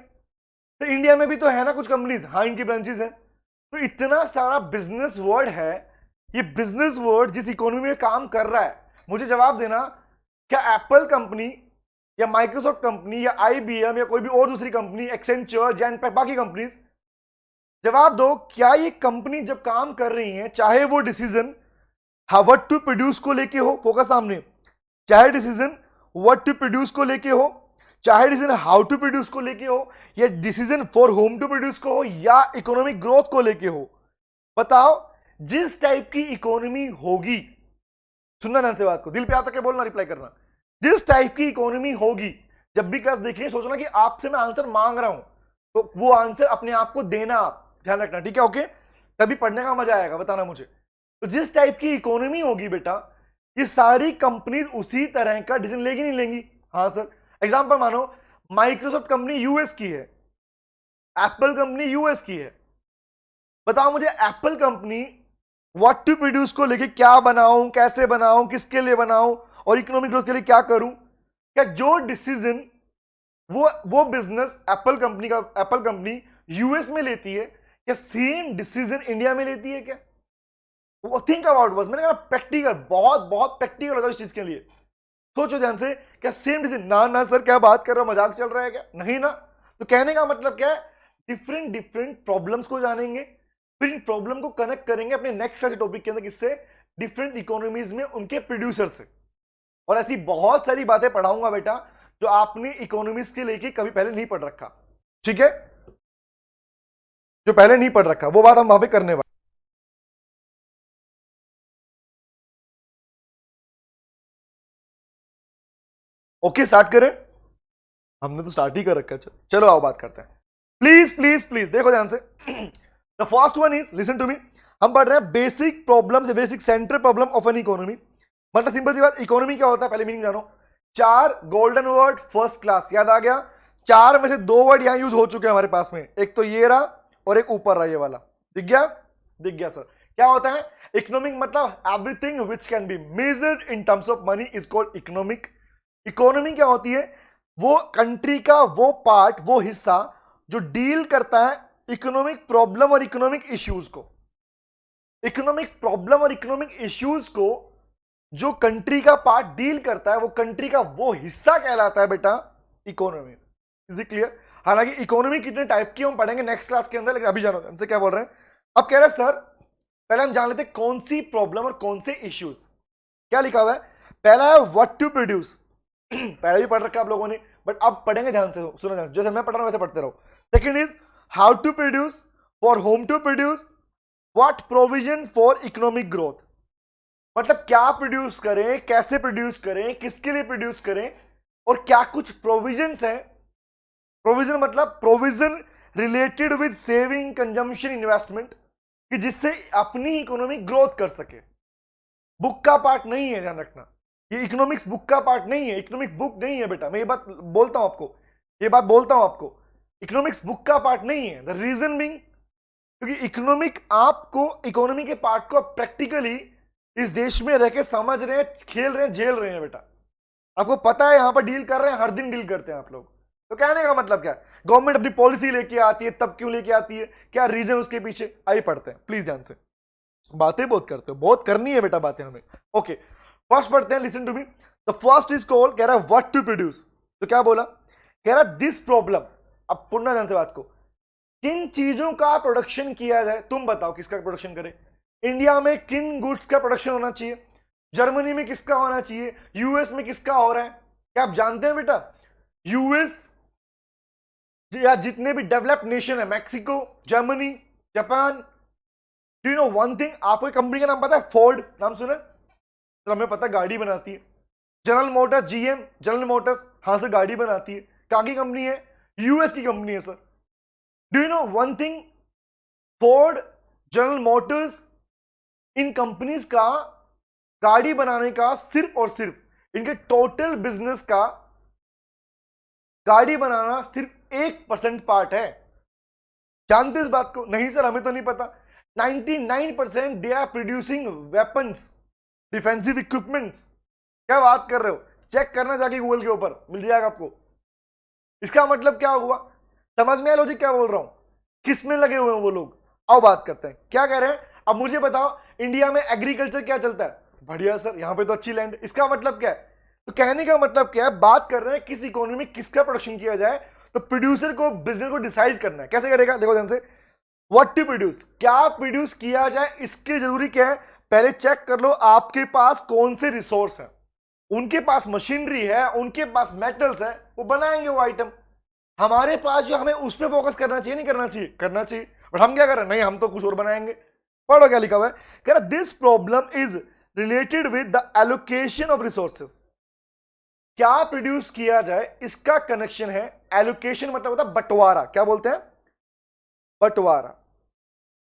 तो इंडिया में भी तो है ना कुछ कंपनीज, हाँ इनकी ब्रांचेस है। तो इतना सारा बिजनेस वर्ड है, ये बिजनेस वर्ड जिस इकोनॉमी में काम कर रहा है, मुझे जवाब देना, क्या एप्पल कंपनी या माइक्रोसॉफ्ट कंपनी या आईबीएम या कोई भी और दूसरी कंपनी, एक्सेंचर, जेनपैक, बाकी कंपनीज, जवाब दो, क्या ये कंपनी जब काम कर रही है, चाहे वो डिसीजन व्हाट टू प्रोड्यूस को लेके हो, फोकस सामने, चाहे डिसीजन व्हाट टू प्रोड्यूस को लेके हो, चाहे डिसीजन हाउ टू प्रोड्यूस को लेके हो, या decision for whom to produce को हो, या इकोनॉमिक ग्रोथ को लेके हो, बताओ जिस टाइप की इकोनॉमी होगी, सुनना ध्यान से बात को, दिल पे आता के बोलना, रिप्लाई करना, जिस टाइप की इकोनॉमी होगी, जब भी क्लास देखें सोचना कि आपसे मैं आंसर मांग रहा हूं, तो वो आंसर अपने आप को देना, आप ध्यान रखना, ठीक है ओके। तभी पढ़ने का मजा आएगा, बताना मुझे। तो जिस टाइप की इकोनॉमी होगी बेटा, ये सारी कंपनी उसी तरह का डिसीजन लेगी नहीं लेंगी? हाँ सर। एग्जांपल मानो माइक्रोसॉफ्ट कंपनी यूएस की है, एप्पल कंपनी यूएस की है। बताओ मुझे Apple company what to produce को लेके क्या बनाऊं, कैसे बनाऊं, किसके लिए बनाऊं और इकोनॉमिक ग्रोथ के लिए क्या करूं? क्या जो डिसीजन वो बिजनेस एप्पल कंपनी यूएस में लेती है, क्या सेम डिसीजन इंडिया में लेती है क्या? वो थिंक अबाउट, बस मैंने कहा प्रैक्टिकल, बहुत बहुत प्रैक्टिकल होगा इस चीज के लिए। सोचो ध्यान से, क्या सेम डिसीजन? ना ना सर, क्या बात कर रहे हो, मजाक चल रहा है क्या? नहीं ना। तो कहने का मतलब क्या है, डिफरेंट डिफरेंट प्रॉब्लम्स को जानेंगे, फिर इन प्रॉब्लम को कनेक्ट करेंगे अपने नेक्स्ट ऐसे टॉपिक के अंदर, किससे? डिफरेंट इकोनॉमीज में उनके प्रोड्यूसर से। और ऐसी बहुत सारी बातें पढ़ाऊंगा बेटा जो आपने इकोनॉमिक्स के लेके कभी पहले नहीं पढ़ रखा, ठीक है? जो पहले नहीं पढ़ रखा वो बात हम वहां पे करने वाले। ओके, स्टार्ट करें? हमने तो स्टार्ट ही कर रखा है। चलो आओ बात करते हैं। प्लीज प्लीज प्लीज देखो ध्यान से। The first one is, listen to me. हम पढ़ रहे हैं basic problem, basic central problem of an economy. मतलब सिंपल सी बात, इकोनॉमी क्या होता है पहले मीनिंग जानो। 4 गोल्डन वर्ड, फर्स्ट क्लास, याद आ गया? 4 में से 2 वर्ड यहां यूज हो चुके हैं हमारे पास में, एक तो ये रहा और एक ऊपर रहा ये वाला। दिख गया? दिख गया सर। क्या होता है इकोनॉमिक? मतलब everything which can be measured in terms of money is called economic. Economy क्या होती है? वो कंट्री का वो पार्ट, वो हिस्सा जो डील करता है इकोनॉमिक प्रॉब्लम और इकोनॉमिक इश्यूज को। इकोनॉमिक प्रॉब्लम और इकोनॉमिक इश्यूज को जो कंट्री का पार्ट डील करता है, वो कंट्री का वो हिस्सा कहलाता है बेटा इकोनॉमी। Is it clear? हालांकि इकोनॉमी कितने टाइप की हम पढ़ेंगे नेक्स्ट क्लास के अंदर, लेकिन अभी जानो हमसे क्या बोल रहे हैं। अब कह रहे हैं सर पहले हम जान लेते हैं कौन सी प्रॉब्लम और कौन से इश्यूज। क्या लिखा हुआ है? पहला है व्हाट टू प्रोड्यूस। पहले भी पढ़ रखा है आप लोगों ने, बट अब पढ़ेंगे ध्यान से, सुनो ध्यान, जैसे मैं पढ़ रहा हूं वैसे पढ़ते रहो। Second is how to produce, for whom to produce, what provision for economic growth. मतलब क्या प्रोड्यूस करें, कैसे प्रोड्यूस करें, किसके लिए प्रोड्यूस करें, और क्या कुछ प्रोविजंस हैं। प्रोविजन मतलब provision related with saving, consumption, investment, कि जिससे अपनी इकोनॉमी ग्रोथ कर सके। बुक का पार्ट नहीं है, ध्यान रखना, ये इकोनॉमिक्स बुक का पार्ट नहीं है, इकोनॉमिक बुक नहीं है बेटा। मैं ये बात बोलता हूं आपको, ये बात बोलता हूं आपको, इकोनॉमिक्स बुक का पार्ट नहीं है। द रीजन बीइंग, क्योंकि इकोनॉमिक आपको, इकोनॉमी के पार्ट को प्रैक्टिकली इस देश में रह के समझ रहे हैं, खेल रहे हैं, झेल रहे हैं बेटा। आपको पता है यहां पर डील कर रहे हैं, हर दिन डील करते हैं आप लोग। तो कहने का मतलब क्या है, गवर्नमेंट अपनी पॉलिसी लेके आती है, तब क्यों लेके आती है, क्या रीजन उसके पीछे, आइए पढ़ते हैं प्लीज ध्यान से। बातें बहुत करते हो, बहुत करनी है बेटा बातें हमें। ओके, फर्स्ट पढ़ते हैं, listen to me. The first is called, कह रहा है व्हाट टू प्रोड्यूस। तो क्या बोला? कह रहा दिस प्रॉब्लम। अब पुनः ध्यान से बात को, किन चीजों का प्रोडक्शन किया जाए, तुम बताओ किसका प्रोडक्शन करें? इंडिया में किन गुड्स का प्रोडक्शन होना चाहिए? जर्मनी में किसका होना चाहिए? यूएस में किसका हो रहा है? क्या आप जानते हैं बेटा, यूएस या जितने भी डेवलप्ड नेशन है, Mexico, Germany, Japan, do you know one thing? आपको कंपनी का नाम पता है? फोर्ड, नाम सुना? तो हमें पता है गाड़ी बनाती है। General Motors, GM, general Motors, हां से गाड़ी बनाती है। कहां की कंपनी है? यूएस की कंपनी है sir. Do you know one thing? Ford, general Motors, in companies का गाड़ी बनाने का सिर्फ और सिर्फ इनके टोटल बिजनेस का गाड़ी बनाना सिर्फ 1% पार्ट है। जानते इस बात को? नहीं सर हमें तो नहीं पता। 99% they are producing weapons, defensive equipments. क्या बात कर रहे हो? चेक करना जाके गूगल के ऊपर, मिल जाएगा आपको। इसका मतलब क्या हुआ? समझ में आया लॉजिक क्या बोल रहा हूं? किस में लगे हुए हैं वो लोग? आओ बात करते हैं, क्या कह रहे हैं। अब मुझे बताओ इंडिया में एग्रीकल्चर क्या चलता है? बढ़िया सर, यहां पे तो अच्छी लैंड। इसका मतलब क्या है? तो कहने का मतलब क्या है, बात कर रहे हैं किस इकोनॉमी में किसका प्रोडक्शन किया जाए, तो प्रोड्यूसर को, बिजनेस को डिसाइड करना है। कैसे करेगा? देखो ध्यान से, व्हाट टू प्रोड्यूस, क्या प्रोड्यूस किया जाए, इसके जरूरी क्या है? पहले चेक कर लो आपके पास कौन से रिसोर्स है। उनके पास मशीनरी है, उनके पास मेटल्स है, वो बनाएंगे वो आइटम। हमारे पास जो, हमें उस पर फोकस करना चाहिए, नहीं करना चाहिए? करना चाहिए। बट हम क्या कर रहे हैं? नहीं, हम तो कुछ और बनाएंगे। पढ़ो क्या लिखा हुआ है। कह रहा this problem is related with the allocation of resources. क्या प्रोड्यूस किया जाए इसका कनेक्शन है, एलोकेशन मतलब होता है बंटवारा। क्या बोलते हैं? बंटवारा।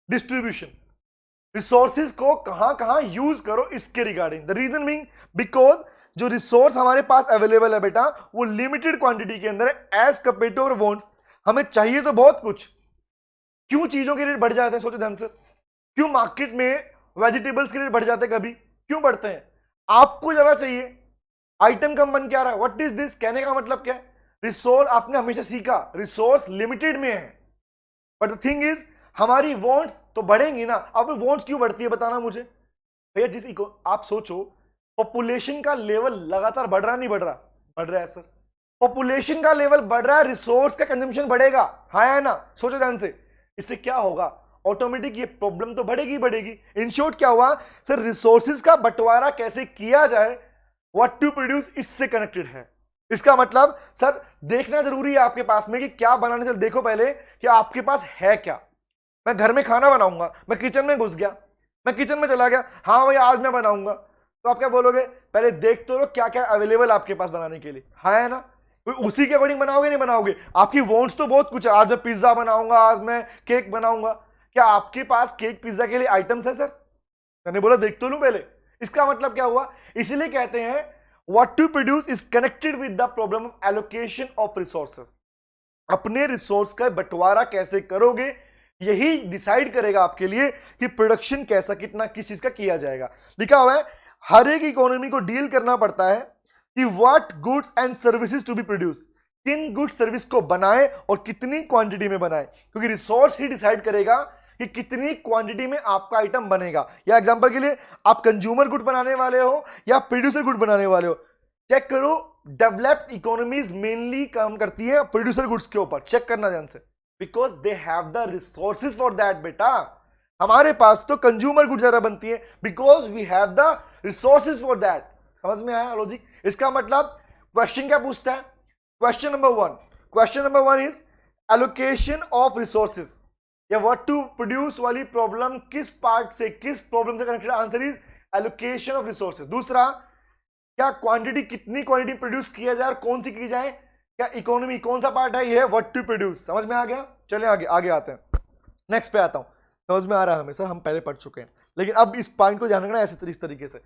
डिस्ट्रीब्यूशन, रिसोर्सेज को कहां कहां यूज करो इसके regarding. The reason being because जो रिसोर्स हमारे पास अवेलेबल है बेटा वो लिमिटेड क्वांटिटी के अंदर है as compare to our wants. हमें चाहिए तो बहुत कुछ, क्यों चीजों के रेट बढ़ जाते हैं, सोचो ध्यान से। क्यों मार्केट में वेजिटेबल्स के रेट बढ़ जाते हैं, कभी क्यों बढ़ते हैं? आपको ज्यादा चाहिए, आइटम कम बन के आ रहा है। What is this? कहने का मतलब क्या है? रिसोर्स, आपने हमेशा सीखा रिसोर्स लिमिटेड में है, बट द थिंग इज हमारी वॉन्ट्स तो बढ़ेंगी ना। अब वॉन्ट्स क्यों बढ़ती है बताना मुझे भैया। आप सोचो, पॉपुलेशन का लेवल लगातार बढ़ रहा नहीं बढ़ रहा? बढ़ रहा है सर। पॉपुलेशन का लेवल बढ़ रहा है, रिसोर्स का कंजम्पशन बढ़ेगा, हाँ है ना? सोचो ध्यान से, इससे क्या होगा? ऑटोमेटिक ये प्रॉब्लम तो बढ़ेगी बढ़ेगी। इन शॉर्ट क्या हुआ सर, रिसोर्सेज का बंटवारा कैसे किया जाए, व्हाट टू प्रोड्यूस, इससे कनेक्टेड है। इसका मतलब सर देखना जरूरी है आपके पास में कि क्या बनाने चल। देखो पहले कि आपके पास है क्या। मैं घर में खाना बनाऊंगा, मैं किचन में घुस गया, मैं किचन में चला गया, हाँ भैया आज मैं बनाऊंगा, तो आप क्या बोलोगे? पहले देख तो लो क्या क्या अवेलेबल आपके पास बनाने के लिए, हाँ है ना? उसी के अकॉर्डिंग बनाओगे नहीं बनाओगे? आपकी वॉन्ट्स तो बहुत कुछ है, आज मैं पिज्जा बनाऊंगा, आज मैं केक बनाऊंगा। क्या आपके पास केक पिज्जा के लिए आइटम्स है सर? मैंने बोला देख तो लूं पहले। इसका मतलब क्या हुआ? इसलिए कहते हैं what to produce is connected with the problem of allocation of resources. अपने रिसोर्स का बंटवारा कैसे करोगे, यही डिसाइड करेगा आपके लिए कि प्रोडक्शन कैसा, कितना, किस चीज का किया जाएगा। लिखा हुआ है हर एक इकोनॉमी को डील करना पड़ता है कि what goods and services to be produce, किन गुड सर्विस को बनाए और कितनी क्वांटिटी में बनाए, क्योंकि रिसोर्स ही डिसाइड करेगा कि कितनी क्वांटिटी में आपका आइटम बनेगा। या एग्जांपल के लिए आप कंज्यूमर गुड बनाने वाले हो या प्रोड्यूसर गुड बनाने वाले हो, चेक करो। डेवलप्ड इकोनॉमीज मेनली काम करती है प्रोड्यूसर गुड्स के ऊपर, चेक करना ध्यान से, because they have the resources for that. बेटा हमारे पास तो कंज्यूमर गुड्स ज्यादा बनती है because we have the resources for that. समझ में आया लॉजिक? इसका मतलब क्वेश्चन क्या पूछता है? Question number one is allocation of resources, या व्हाट टू प्रोड्यूस वाली प्रॉब्लम किस पार्ट से, किस प्रॉब्लम से connected? Answer is allocation of resources. दूसरा, क्या क्वांटिटी, कितनी क्वांटिटी प्रोड्यूस किया जाए और कौन सी की जाए? क्या इकोनॉमी कौन सा पार्ट है? ये है व्हाट टू प्रोड्यूस। समझ में आ गया? चले आगे आगे आते हैं, नेक्स्ट पे आता हूं। समझ में आ रहा है हमें सर, हम पहले पढ़ चुके हैं, लेकिन अब इस पॉइंट को ध्यान रखना ऐसे इस तरीके से।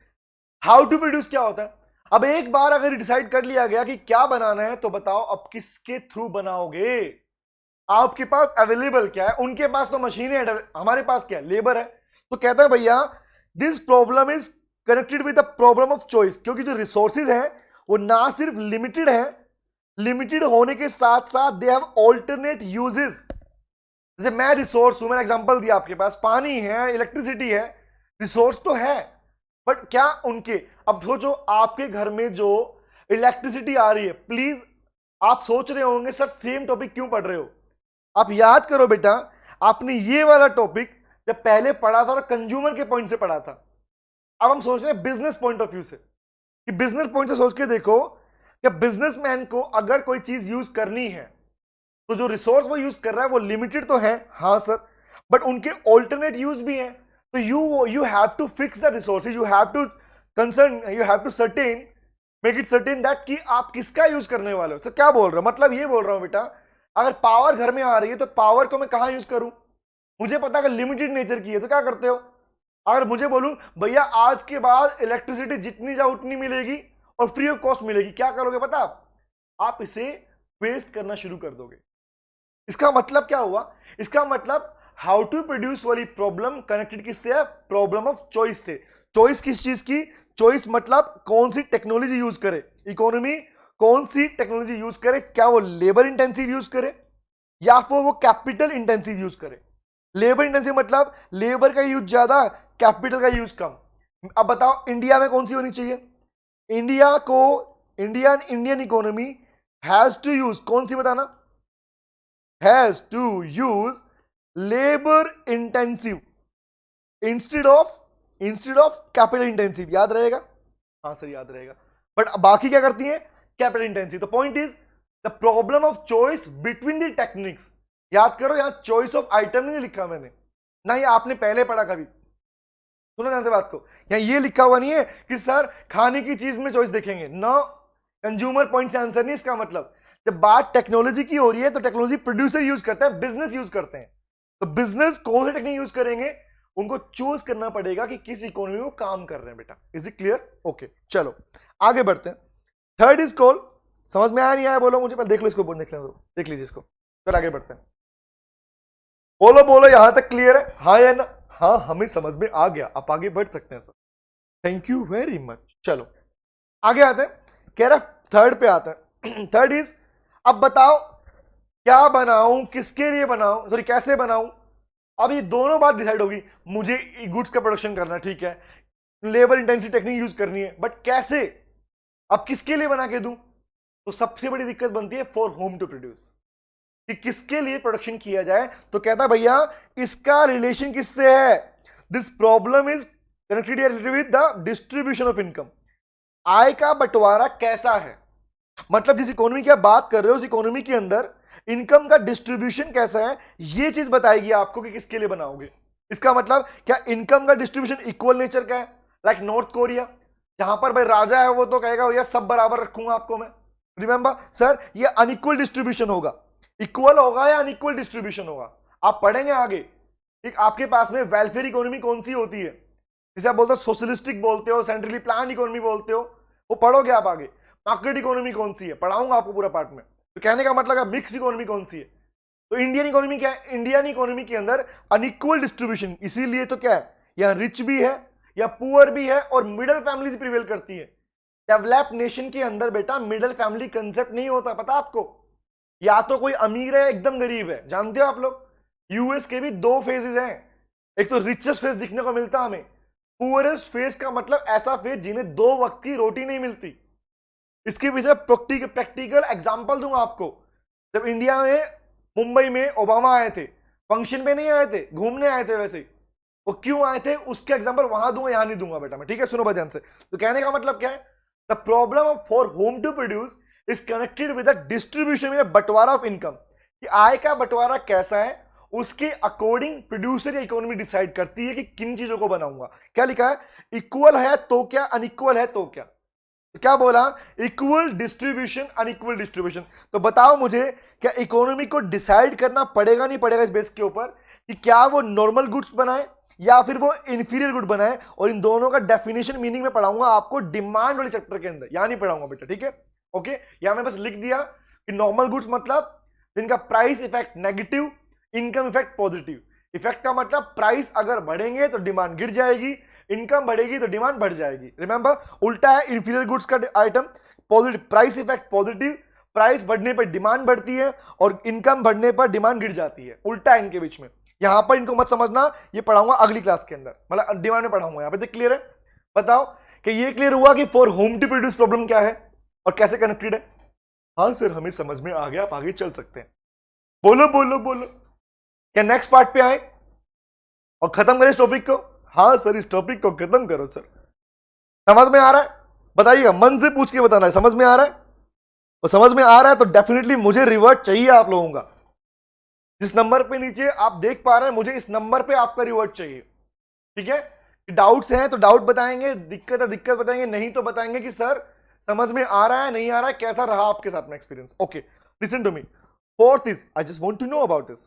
हाउ टू प्रोड्यूस क्या होता है? अब एक बार अगर डिसाइड कर लिया गया कि क्या बनाना है, तो बताओ अब किसके थ्रू बनाओगे? आपके पास अवेलेबल क्या है? उनके पास तो मशीनें हैं, हमारे पास क्या है? लेबर है। तो कहता है भैया this problem is connected with the problem of choice, क्योंकि जो रिसोर्सेज हैं वो ना सिर्फ लिमिटेड है, लिमिटेड होने के साथ साथ दे हैव ऑल्टरनेट यूजेस। जैसे मैं रिसोर्स हूं, मैंने एग्जांपल दिया, आपके पास पानी है, इलेक्ट्रिसिटी है, रिसोर्स तो है, बट क्या उनके, अब सोचो आपके घर में जो इलेक्ट्रिसिटी आ रही है, प्लीज आप सोच रहे होंगे सर सेम टॉपिक क्यों पढ़ रहे हो? आप याद करो बेटा, आपने ये वाला टॉपिक जब पहले पढ़ा था और कंज्यूमर के पॉइंट से पढ़ा था। अब हम सोच रहे हैं बिजनेस पॉइंट ऑफ व्यू से, कि बिजनेस पॉइंट से सोच के देखो कि बिजनेसमैन को अगर कोई चीज यूज करनी है तो जो रिसोर्स वो यूज कर रहा है वो लिमिटेड तो है, हाँ सर, बट उनके ऑल्टरनेट यूज भी हैं। तो you have to fix the resources, you have to concern, you have to certain, make it certain that कि आप किसका यूज करने वाले हो। सर क्या बोल रहे हो? मतलब ये बोल रहा हूं बेटा, अगर पावर घर में आ रही है तो पावर को मैं कहां यूज करूं? मुझे पता अगर लिमिटेड नेचर की है तो क्या करते हो? अगर मुझे बोलूं भैया आज के बाद इलेक्ट्रिसिटी जितनी चाहो उतनी मिलेगी और फ्री ऑफ कॉस्ट मिलेगी, क्या करोगे पता? आप इसे वेस्ट करना शुरू कर दोगे। इसका मतलब क्या हुआ? इसका मतलब हाउ टू प्रोड्यूस वाली प्रॉब्लम कनेक्टेड किससे है? प्रॉब्लम ऑफ चॉइस से। चॉइस किस चीज की? चॉइस मतलब कौन सी टेक्नोलॉजी यूज करे, इकोनॉमी कौन सी टेक्नोलॉजी यूज करे, क्या वो लेबर इंटेंसिव यूज करे या फिर वो कैपिटल इंटेंसिव यूज करे। लेबर इंटेंसिव मतलब लेबर का यूज ज्यादा, कैपिटल का यूज कम। अब बताओ इंडिया में कौन सी होनी चाहिए? Indian economy has to use, कौन सी बताना? Has to use labour intensive instead of capital intensive. याद रहेगा? हाँ सर याद रहेगा। बट बाकी क्या करती है? Capital intensive. The point is the problem of choice between the techniques. याद करो, यहां चॉइस ऑफ आइटम नहीं लिखा मैंने, ना ही आपने पहले पढ़ा कभी। सुनो ध्यान से बात को, यहां ये लिखा हुआ नहीं है कि सर खाने की चीज में चॉइस देखेंगे, नो, कंज्यूमर पॉइंट से आंसर नहीं। इसका मतलब जब बात टेक्नोलॉजी की हो रही है तो टेक्नोलॉजी प्रोड्यूसर यूज करता है, बिजनेस यूज करते हैं। तो बिजनेस कौन सी टेक्निक यूज करेंगे, उनको चूज करना पड़ेगा कि किस इकोनॉमी में वो काम कर रहे हैं बेटा। Is it clear? ओके, चलो आगे बढ़ते हैं। थर्ड इज कॉल, समझ में आया नहीं आया बोलो मुझे, पहले देख लो इसको, देख लीजिए इसको, फिर आगे बढ़ते हैं। बोलो बोलो, यहां तक क्लियर है? हाँ या ना? हाँ, हमें समझ में आ गया, आप आगे बढ़ सकते हैं sir. Thank you very much. चलो आगे आते हैं, कह रहा थर्ड पे आता है। थर्ड इज, अब बताओ क्या बनाऊं, किसके लिए बनाऊं, सॉरी कैसे बनाऊं। अब ये दोनों बात डिसाइड होगी, मुझे गुड्स का प्रोडक्शन करना, ठीक है, लेबर इंटेंसिव टेक्निक यूज करनी है, बट कैसे, अब किसके लिए बना के दूं। तो सबसे बड़ी दिक्कत बनती है फॉर होम टू प्रोड्यूस, कि किसके लिए प्रोडक्शन किया जाए। तो कहता भैया इसका रिलेशन किससे है, this problem is connected with the distribution of income. आय का बंटवारा कैसा है, मतलब जिस इकोनॉमी की आप बात कर रहे हो उस इकोनॉमी के अंदर इनकम का डिस्ट्रीब्यूशन कैसा है, ये चीज बताएगी आपको कि किसके लिए बनाओगे। इसका मतलब क्या इनकम का डिस्ट्रीब्यूशन इक्वल नेचर का है, लाइक नॉर्थ कोरिया, जहां पर भाई राजा है वो तो कहेगा भैया सब बराबर रखूंगा आपको मैं। रिमेंबर सर, ये अनइक्वल डिस्ट्रीब्यूशन होगा, इक्वल होगा या अनइक्वल डिस्ट्रीब्यूशन होगा, आप पढ़ेंगे आगे। एक आपके पास में वेलफेयर इकोनॉमी कौन सी होती है, जिसे आप बोलते हो सोशलिस्टिक बोलते हो, सेंट्रली प्लान इकोनॉमी बोलते हो, वो पढ़ोगे आप आगे। मार्केट इकोनॉमी कौन सी है, पढ़ाऊंगा आपको पूरा पार्ट में। तो कहने का मतलब मिक्स इकोनॉमी कौन सी है, तो इंडियन इकोनॉमी क्या है, इंडियन इकोनॉमी के अंदर अनइक्वल डिस्ट्रीब्यूशन, इसीलिए तो क्या है, या रिच भी है या पुअर भी है और मिडिल फैमिली प्रिवेल करती है। डेवलप्ड नेशन के अंदर बेटा मिडिल फैमिली कंसेप्ट नहीं होता, पता आपको, या तो कोई अमीर है एकदम गरीब है, जानते हो आप लोग। यूएस के भी दो फेजेस हैं, एक तो रिचेस्ट फेज दिखने को मिलता हमें, पुअरेस्ट फेज का मतलब ऐसा फेज जिन्हें 2 वक्त की रोटी नहीं मिलती। इसके पीछे प्रैक्टिकल एग्जांपल दूंगा आपको। जब इंडिया में मुंबई में ओबामा आए थे, फंक्शन पे नहीं आए थे, घूमने आए थे, वैसे वो क्यों आए थे उसके एग्जांपल वहां दूंगा, यहां नहीं दूंगा बेटा मैं, ठीक है, सुनो ध्यान से। तो कहने का मतलब क्या है, the problem of for whom to produce is connected with the distribution में बंटवारा ऑफ इनकम, कि आय का बंटवारा कैसा है उसके अकॉर्डिंग प्रोड्यूसर या इकोनॉमी डिसाइड करती है कि किन चीजों को बनाऊंगा। क्या लिखा है, इक्वल है तो क्या, अनइक्वल है तो क्या। तो क्या बोला, इक्वल डिस्ट्रीब्यूशन अनइक्वल डिस्ट्रीब्यूशन। तो बताओ मुझे, क्या इकोनॉमी को डिसाइड करना पड़ेगा नहीं पड़ेगा इस बेस के ऊपर कि क्या वो नॉर्मल गुड्स बनाए या फिर वो इंफीरियर गुड बनाए, और इन दोनों का डेफिनेशन मीनिंग में पढ़ाऊंगा आपको डिमांड वाले चैप्टर के अंदर, यहां नहीं पढ़ाऊंगा बेटा, ठीक है। ओके, यहां मैं बस लिख दिया कि नॉर्मल गुड्स मतलब जिनका price effect negative, income effect positive. Effect का मतलब प्राइस अगर बढ़ेंगे तो डिमांड गिर जाएगी, इनकम बढ़ेगी तो डिमांड बढ़ जाएगी। रिमेंबर, उल्टा है इंफीरियर गुड्स का item, positive price effect positive, price बढ़ने पर डिमांड बढ़ती है और इनकम बढ़ने पर डिमांड गिर जाती है, उल्टा है इनके बीच में। यहां पर इनको मत समझना, ये पढ़ाऊंगा अगली क्लास के अंदर, मतलब डिमांड में पढ़ाऊंगा। यहां पे तो क्लियर है, बताओ कि ये क्लियर हुआ कि for whom to produce problem क्या है और कैसे कनेक्टेड है। हाँ सर हमें समझ में आ गया, आप आगे चल सकते हैं। बोलो बोलो बोलो, क्या नेक्स्ट पार्ट पे आए और खत्म करें इस टॉपिक को। हाँ सर इस टॉपिक को खत्म करो सर। समझ में आ रहा है, बताइएगा, मन से पूछ के बताना है, समझ में आ रहा है। और समझ में आ रहा है तो डेफिनेटली मुझे रिवर्ट चाहिए आप लोगों का। जिस नंबर पे नीचे आप देख पा रहे हैं, मुझे इस नंबर पे आपका रिवर्ट चाहिए, ठीक है। डाउट्स हैं तो डाउट बताएंगे, दिक्कत है दिक्कत बताएंगे, नहीं तो बताएंगे कि सर समझ में आ रहा है नहीं आ रहा है, कैसा रहा आपके साथ में experience. Okay listen to me, fourth is, I just want to know about this.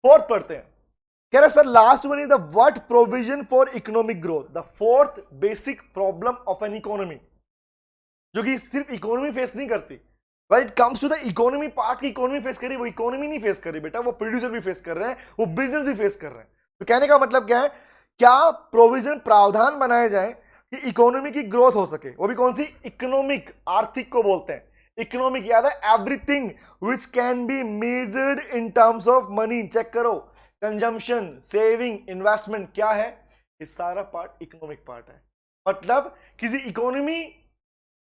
Fourth पढ़ते हैं, कह रहे sir last one is the what provision for economic growth, the fourth basic problem of an economy, जो कि सिर्फ economy face नहीं करती, When it comes to the economy part की इकोनॉमी फेस करी, वो इकोनॉमी नहीं फेस करी बेटा, वो प्रोड्यूसर भी फेस कर रहे हैं, वो बिजनेस भी फेस कर रहे हैं। तो कहने का मतलब क्या है, क्या प्रोविजन प्रावधान बनाए जाए कि इकोनॉमी की ग्रोथ हो सके, वो भी कौन सी, इकोनॉमिक, आर्थिक को बोलते हैं इकोनॉमिक, याद है, everything which can be measured in terms of money. Check करो, कंजम्पशन, सेविंग, इन्वेस्टमेंट क्या है, ये सारा पार्ट इकोनॉमिक पार्ट है। मतलब किसी इकोनॉमी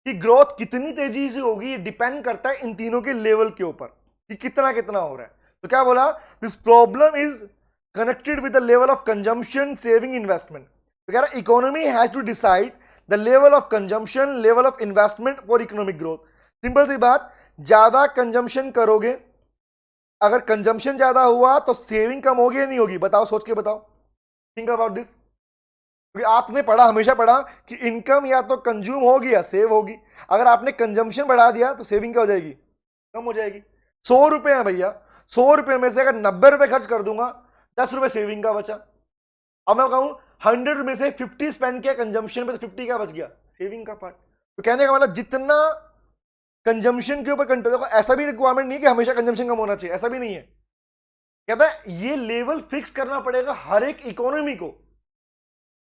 कि ग्रोथ कितनी तेजी से होगी ये डिपेंड करता है इन तीनों के लेवल के ऊपर कि कितना कितना हो रहा है। तो क्या बोला, this problem is connected with the level of consumption, saving, investment. तो कह रहा है economy has to decide the level of consumption, level of investment for economic growth. Simple सी बात, ज्यादा कंजम्पशन करोगे, अगर कंजम्पशन ज्यादा हुआ तो सेविंग कम होगी या नहीं होगी, बताओ, सोच के बताओ, थिंक अबाउट दिस। क्योंकि आपने पढ़ा, हमेशा पढ़ा कि इनकम या तो कंज्यूम होगी या सेव होगी। अगर आपने कंजम्पशन बढ़ा दिया तो सेविंग क्या हो जाएगी, कम हो जाएगी। 100 रुपए है भैया, 100 रुपए में से अगर 90 रुपए खर्च कर दूंगा ₹10 सेविंग का बचा। अब मैं कहूं 100 में से 50 स्पेंड किया कंजम्पशन पे, तो 50 का बच गया सेविंग का पार्ट। तो कहने का मतलब जितना कंजम्पशन के ऊपर कंट्रोल होगा, ऐसा भी रिक्वायरमेंट नहीं कि हमेशा कंजम्पशन कम होना चाहिए, ऐसा भी नहीं है। कहता है ये लेवल फिक्स करना पड़ेगा हर एक इकोनॉमी को,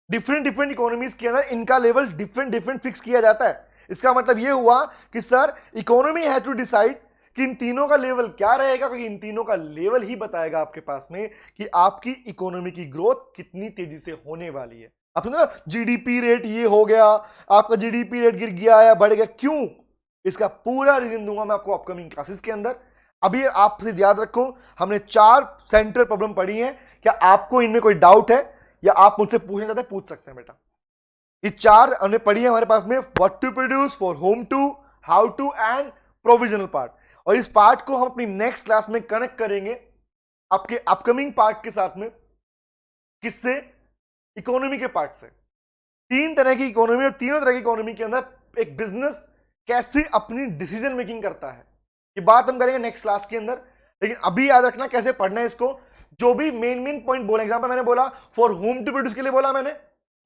डिफरेंट डिफरेंट इकोनॉमीज के अंदर इनका लेवल डिफरेंट डिफरेंट फिक्स किया जाता है। इसका मतलब ये हुआ कि sir economy has to decide कि इन तीनों का लेवल क्या रहेगा, क्योंकि इन तीनों का लेवल ही बताएगा आपके पास में कि आपकी इकोनॉमी की ग्रोथ कितनी तेजी से होने वाली है। आप सुनो ना, जीडीपी रेट ये हो गया, आपका जीडीपी रेट गिर गया या बढ़ गया, क्यों? इसका पूरा रीजन दूंगा मैं आपको अपकमिंग क्लासेस के अंदर। अभी आपसे याद रखो, हमने 4 सेंट्रल प्रॉब्लम पढ़ी है। क्या आपको इनमें कोई डाउट है या आप मुझसे पूछना चाहते हैं, पूछ सकते हैं बेटा। ये 4 हमने पढ़ी है हमारे पास में, what to produce, for whom to, how to and provisional part. और इस पार्ट को हम अपनी नेक्स्ट क्लास में कनेक्ट करेंगे आपके अपकमिंग पार्ट के साथ में। किससे? इकोनॉमी के पार्ट से। 3 तरह की इकोनॉमी, और तीनों तरह की इकोनॉमी के अंदर एक बिजनेस कैसे अपनी डिसीजन मेकिंग करता है, ये बात हम करेंगे नेक्स्ट क्लास के अंदर। लेकिन अभी याद रखना कैसे पढ़ना है इसको। जो भी मेन पॉइंट बोला, एग्जांपल मैंने बोला फॉर होम टू प्रोड्यूस के लिए बोला, मैंने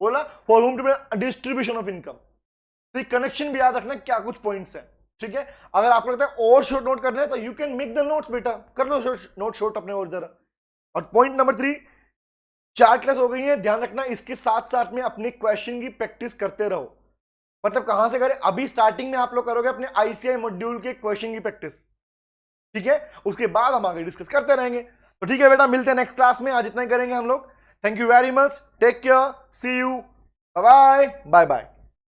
बोला for whom to distribution of income, तो ये कनेक्शन भी याद रखना क्या कुछ पॉइंट्स है, ठीक है। अगर आपको लगता है और शॉर्ट नोट करना है तो you can make the notes बेटा, कर लो नोट शॉर्ट अपने और जरा। और पॉइंट नंबर 3, 4 क्लास हो गई है, ध्यान रखना इसके साथ साथ में अपने क्वेश्चन की प्रैक्टिस करते रहो। मतलब कहां से करें? अभी स्टार्टिंग में आप लोग करोगे अपने आईसीआई मॉड्यूल के क्वेश्चन की प्रैक्टिस, ठीक है। उसके बाद हम आगे डिस्कस करते रहेंगे। तो ठीक है बेटा, मिलते हैं नेक्स्ट क्लास में, आज इतना ही करेंगे हम लोग। Thank you very much, take care, see you, bye bye bye bye.